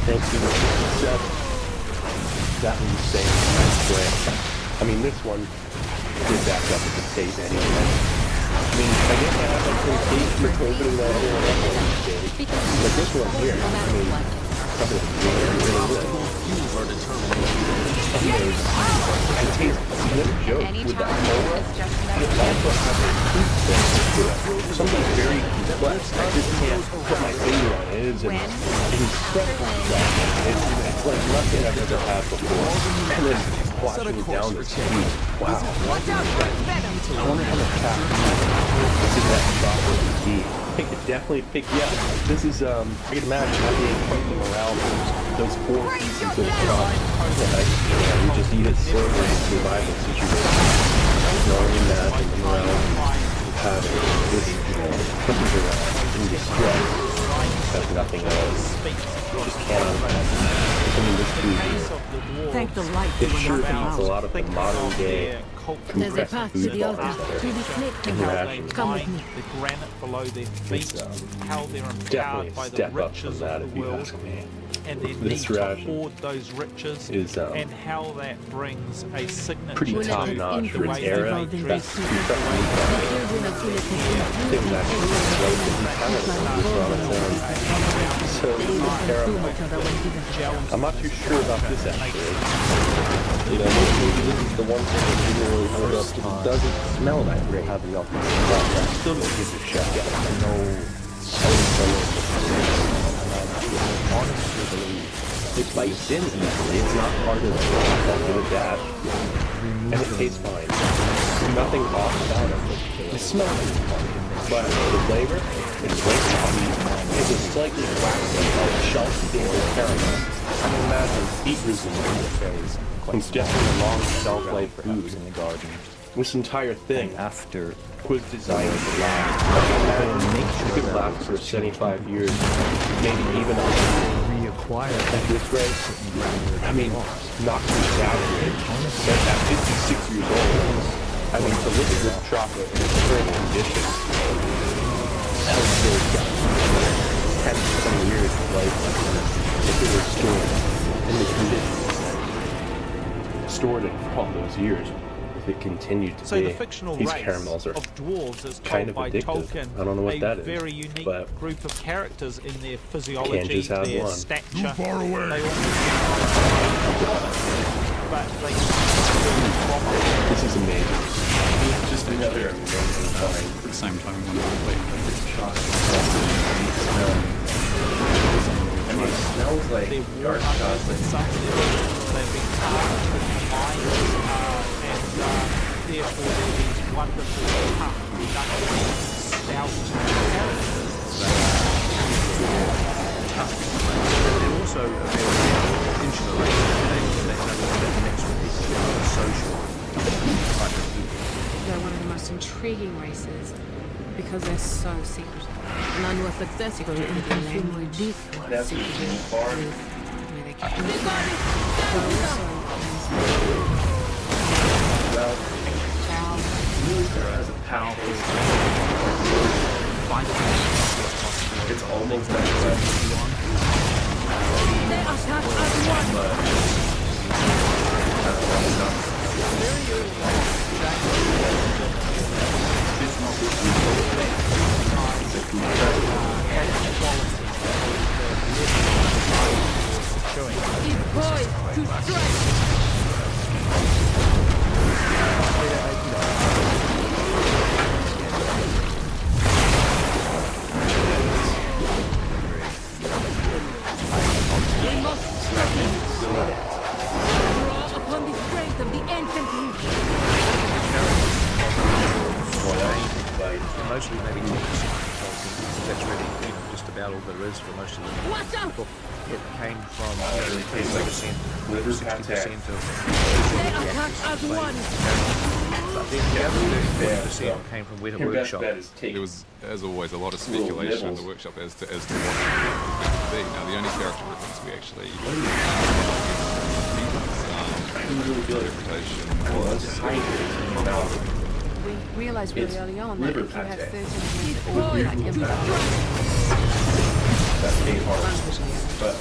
thank you. That was insane. That's great. I mean, this one did back up at the tape anyway. I mean, I guess I have some temptation of opening that other one up on the stage. But this one here, I mean, something really good. I taste no joke with that cola. It also has a fruit flavor to it. Something very complex. I just can't put my finger on it. It is an incredible stuff. It's like nothing I've ever had before. And then washing it down the street. Wow. I wonder how much caffeine is in that chocolate tea. Definitely pick, yeah. This is, I can imagine that being quite the morale boost. Those 4 pieces of chocolate. You just eat it slowly in a survival situation. I can only imagine the morale of having this, cooking around in distress as nothing else. Just cannot imagine. I mean, this food, Thank the light it sure beats a lot of the modern day There's a compressed path to food the altar. bars that Through the snake are tunnel. rations. Come with me. The granite below their feet, how they're Definitely empowered a by the step up from riches that, of if the you world, ask me. and their need This to ration hoard those riches, is and how that brings a signature pretty to top notch the for its way era. they That's dress. things actually right in talent. It's on its own. So, I'm not too sure about this actually. You know, maybe this is the one thing that didn't really hold up because it doesn't smell that great. But I'm still gonna give it a shot. I know. I honestly believe it bites in easily. It's not part of the process. I'll give it that. And it tastes fine. Nothing off about it. The smell is fine. But the flavor is great. It's a slightly waxy, shelf stable caramel. I can imagine beetroot in the phase. It's definitely a long shelf life food in the garden. This entire thing was designed to last. It could last for 75 years, maybe even reacquire at this rate. I mean, not to exaggerate, but at 56 years old, I mean, to look at this chocolate in its current condition, that would still got 10 to 20 years of life if it were stored in the condition stored it for all those years. If it continued to be, the fictional these race caramels are of dwarves is kind of by addictive. Tolkien, I don't know what that is, very unique but group of characters in their physiology, can't just have their one. stature. Too far away. They all but they this is amazing. It's just another amazing time. At the same time, we want to play with chocolate. I mean, it smells like dark chocolate. They've been tarred with mines, and therefore they're these wonderful, tough, reductive, stout characters. They're also a very insular race. They have a mix with people, social type of people. They're one of the most intriguing races because they're so secretive. None were successful in their language. That's far. Well, Luther has a powerful. It's almost like They attack as one. He's poised to strike. We must draw upon the strength of the ancient Mostly maybe 10% because that's really just about all there is for most of the book. It came from 50%, 60% of but then the other 40% came from Weta Workshop. There was, as always, a lot of speculation in the workshop as to what it would be. Now, the only character reference we actually interpretation was We realized really early on that if you have 13 that came hard. But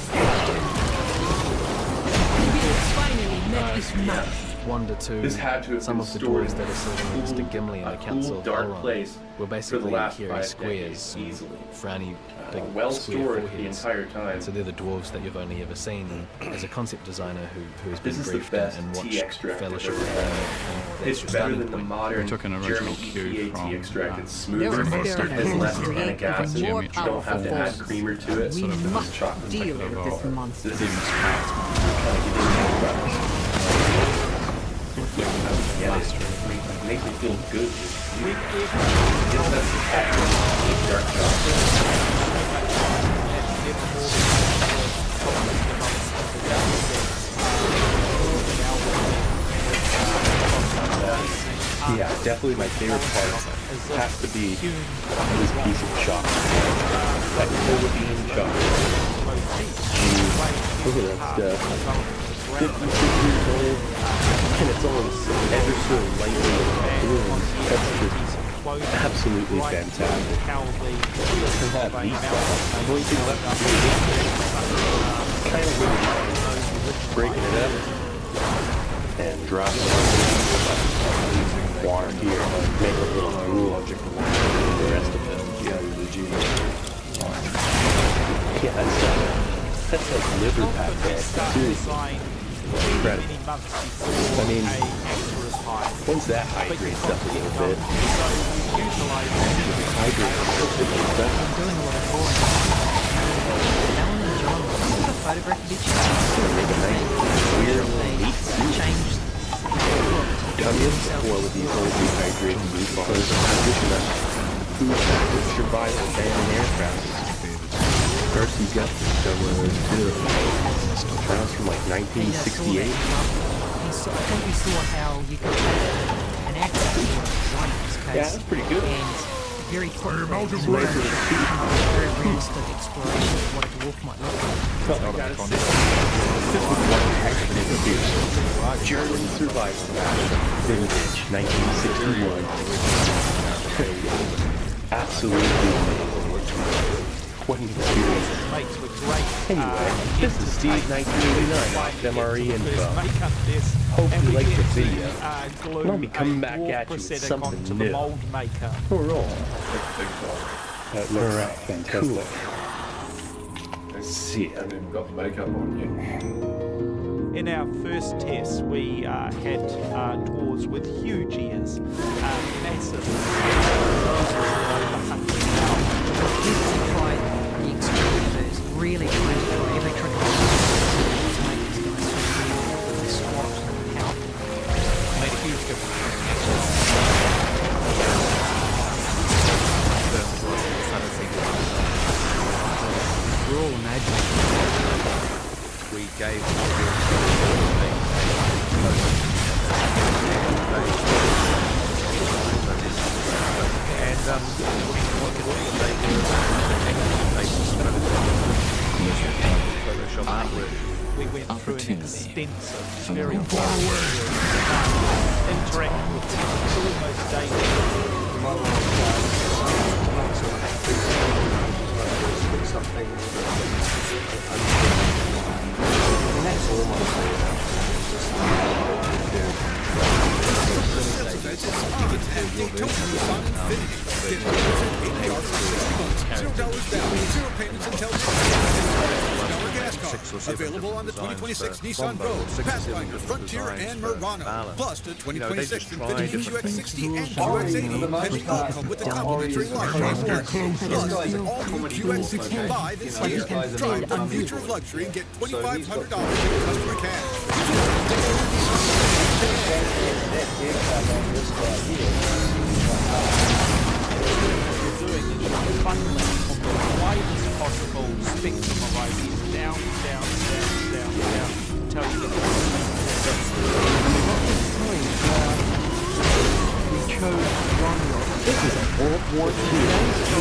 finally met his match. Wonder too. This had to have some been of the stored dwarves that are serving next to Gimli in the Council of dark Elrond place were for the basically last here in 5 squares, decades, easily. frowny, big well square stored the foreheads. entire time. So they're the dwarves that you've only ever seen. As a concept designer who has been This is the briefed best and tea watched extract Fellowship I've of ever Ring, had. and It's that's better your than the starting point. modern took an original German cue EPA from tea extract. It's smoother, Their has experiment less is to tannic create acid. even more You don't have to add powerful creamer to it. We must deal with this monster. This is it makes me feel good. Dark Yeah, definitely my favorite part has to be this piece of chocolate. That cola bean chocolate. Look at that stuff. 56 years old, and it's all ever so lightly bloomed. That's just absolutely fantastic. And that beast, the only thing left to do is kind of really breaking it up and dropping water here, make a little gruel. The rest of it, yeah, Yeah, that's like liver pack there. Seriously. Incredible. I mean, once that hydrates up a little bit, hydrates stuff. I'm doing a lot of drawing. Alan and John, you got a photograph of each other. Make a nice weird little meat soup. Changed. Done this before with these old dehydrated meatballs. Addition of food package survival abandoned aircraft. First you got that was sounds from like 1968. I think we saw how you could have an actor in this case. Yeah, that's pretty good. And very quickly, very realistic exploration of what a dwarf might look like. Well, I gotta say, this was one heck of an interview. German survival vintage 1961. Absolutely amazing. What an experience. Anyway, this is Steve 1989 off MRE Info. Hope you liked the video. And I'll be coming back at you with something new. Overall, that looks fantastic. Cool. Let's see. I haven't even got the makeup on yet. In our first test, we had dwarves with huge ears, massive. Really trying to try every trick I can to make these guys feel really squat and powerful. Made a huge difference. We're all imagining. We gave we went through an extensive, very interactive with text, almost daily. Something. And that's Zero payments until gas card. Available on the 2026 Nissan Rogue, Pathfinder, Frontier, and Murano. Plus the 2026 Infiniti QX60 and QX80, and they all come with a complimentary lifetime warranty. Plus, all new QX65 this year. Drive the future of luxury and get $2,500 in customer cash. Bundling of the widest possible spectrum of ideas, down, until you get We chose Romeo. This is a World War II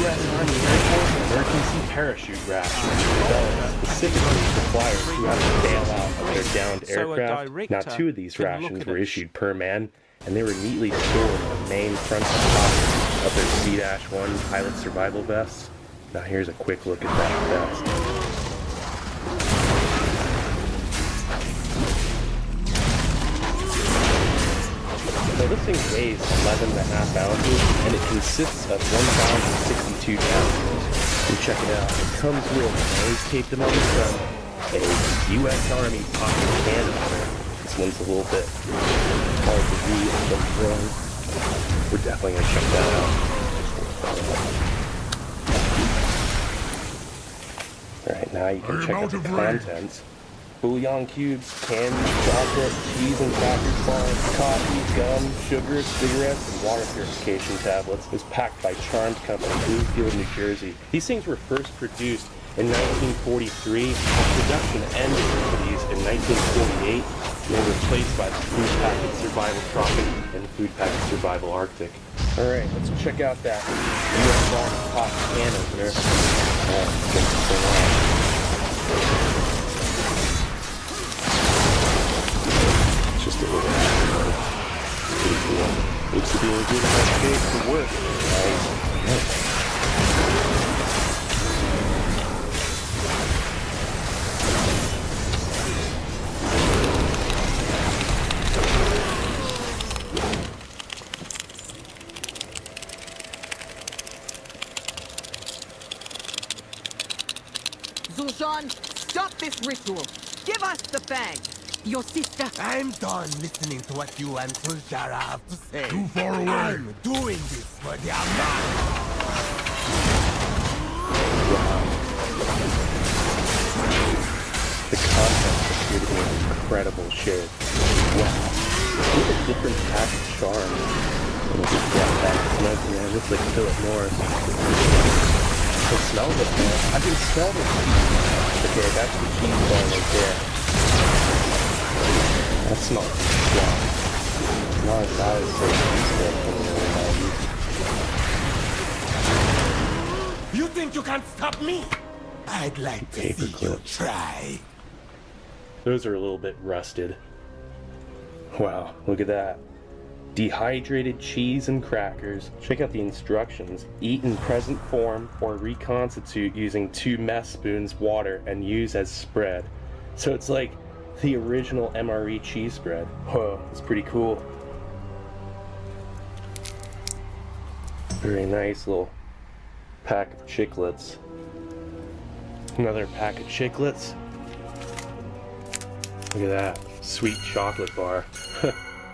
U.S. Army Air Force emergency parachute ration developed specifically for flyers who have to bail out of their downed aircraft. Now, 2 of these rations were issued per man, and they were neatly stored in the main front pocket of their C-1 pilot survival vests. Now here's a quick look at that vest. So this thing weighs 11.5 ounces, and it consists of 1,062 calories. And check it out, it comes with, I always taped them on the front, a U.S. Army pocket canister. This one's a little bit hard to read from the front. We're definitely going to check that out. Alright, now you can check out the contents. Bouillon cubes, candy, chocolate, cheese and crackers bars, coffee, gum, sugar, cigarettes, and water purification tablets. It was packed by Charmed Company, Bluefield, New Jersey. These things were first produced in 1943, and production ended for these in 1948. They were replaced by the Food Packet Survival Tropic and the Food Packet Survival Arctic. Alright, let's check out that U.S. Army pot can opener. It's just a little pretty cool. Looks to be in good enough shape to work. Nice. this ritual. Give us the fang. Your sister. I'm done listening to what you and Suljara have to say. Too far away. I'm doing this for the Amman. The concepts appear to be an incredible share. Wow. Look at different pack of charms. Yeah, that smoke, man. It looks like Philip Morris. It smells it, man. I can smell the cheese. Okay, that's the cheese bar right there. That smells strong. It's not as bad as the cheese bar from the You think you can stop me? I'd like to see you try. Those are a little bit rusted. Wow, look at that. Dehydrated cheese and crackers. Check out the instructions. Eat in present form or reconstitute using 2 mess spoons water and use as spread. So it's like the original MRE cheese spread. Whoa, it's pretty cool. Very nice little pack of chiclets. Another pack of chiclets. Look at that. Sweet chocolate bar.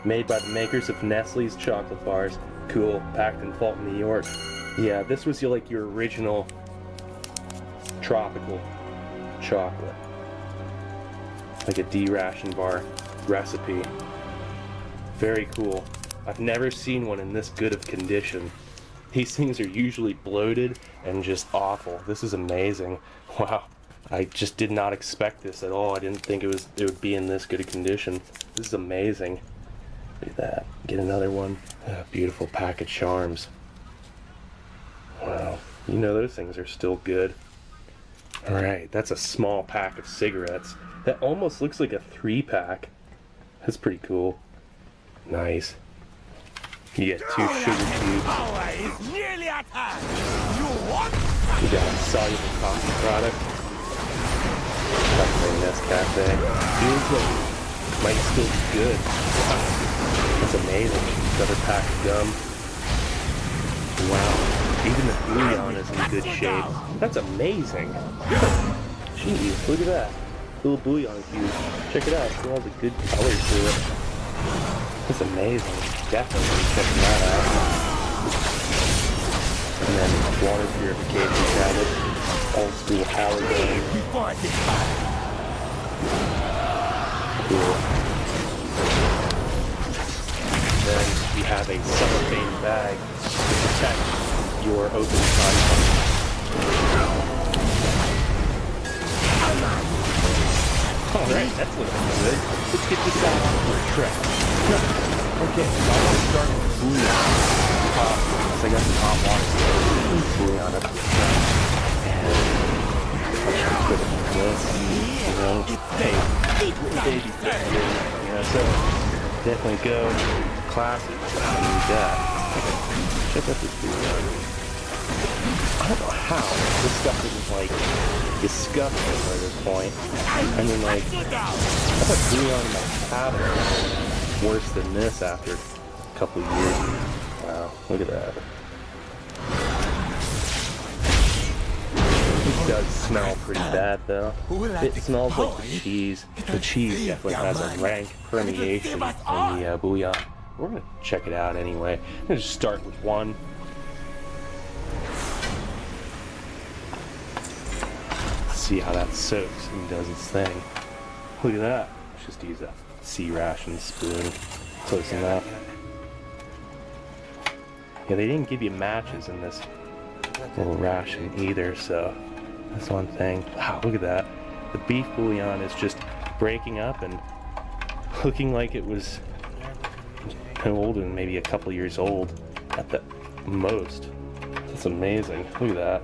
Made by the makers of Nestle's chocolate bars. Cool. Packed in Fulton, New York. Yeah, this was like your original tropical chocolate. Like a D-ration bar recipe. Very cool. I've never seen one in this good of condition. These things are usually bloated and just awful. This is amazing. Wow. I just did not expect this at all. I didn't think it would be in this good a condition. This is amazing. Look at that. Get another one. Beautiful pack of charms. Wow. You know those things are still good. Alright, that's a small pack of cigarettes. That almost looks like a 3-pack. That's pretty cool. Nice. You get 2 sugar cubes. Nearly at hand. You got a soluble coffee product. Cafe Nescafe. Feels like it might still be good. That's amazing. Another pack of gum. Wow. Even the bouillon is in good shape. That's amazing. Jeez, look at that. Little bouillon cube. Check it out. It has a good color to it. That's amazing. Definitely checking that out. And then water purification tablet. Old school power game. Cool. Then you have a cellophane bag to protect your open content. Alright, that's looking good. Let's get this out for a trek. Okay, so I want to start with bouillon. So I got some hot water. Bouillon up to the front. And I'll put it like this. You know, hey, baby thing. You know, so definitely go classic. Need that. Check out this bouillon. I don't know how this stuff isn't like disgusting by this point. I mean, like, I thought bouillon in my cabinet was worse than this after a couple of years. Wow, look at that. It does smell pretty bad though. It smells like the cheese. The cheese definitely has a rank permeation in the bouillon. We're gonna check it out anyway. I'm gonna just start with one. See how that soaks and does its thing. Look at that. Let's just use a C-ration spoon. Close enough. Yeah, they didn't give you matches in this little ration either, so that's one thing. Wow, look at that. The beef bouillon is just breaking up and looking like it was older than maybe a couple years old at the most. That's amazing. Look at that.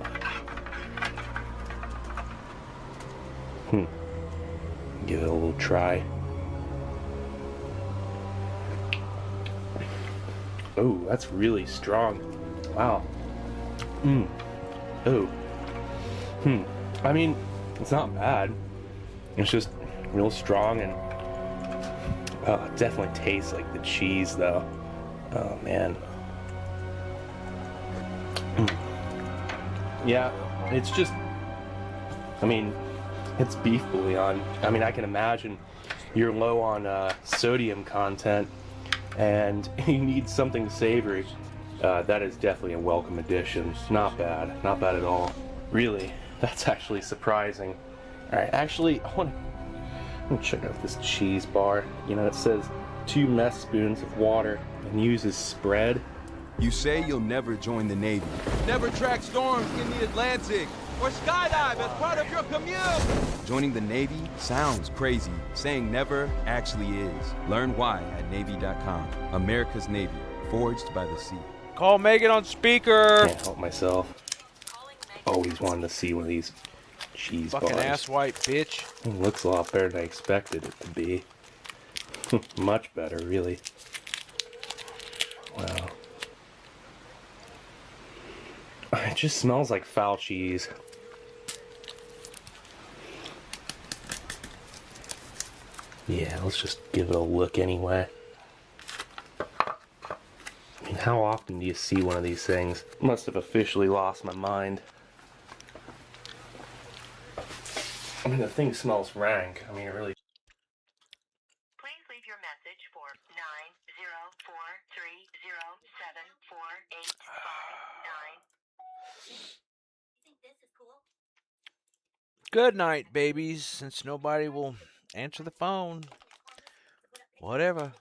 Give it a little try. Oh, that's really strong. Wow. Oh. I mean, it's not bad. It's just real strong and it definitely tastes like the cheese though. Oh man. Yeah, it's just, I mean, It's beef bouillon. I mean, I can imagine you're low on sodium content and you need something savory. That is definitely a welcome addition. Not bad. Not bad at all. Really, that's actually surprising. Alright, actually, I want to check out this cheese bar. You know, it says 2 mess spoons of water and uses spread. You say you'll never join the Navy. Never track storms in the Atlantic. Or skydive as part of your commute. Joining the Navy sounds crazy. Saying never actually is. Learn why at Navy.com. America's Navy, forged by the sea. Call Megan on speaker. Can't help myself. Always wanted to see one of these cheese Fucking bars. asswipe bitch. It looks a lot better than I expected it to be. Much better, really. Wow. It just smells like foul cheese. Yeah, let's just give it a look anyway. I mean, how often do you see one of these things? Must have officially lost my mind. I mean, the thing smells rank. I mean, it really... Please leave your message for 90430748559. Good night, babies, since nobody will answer the phone. Whatever.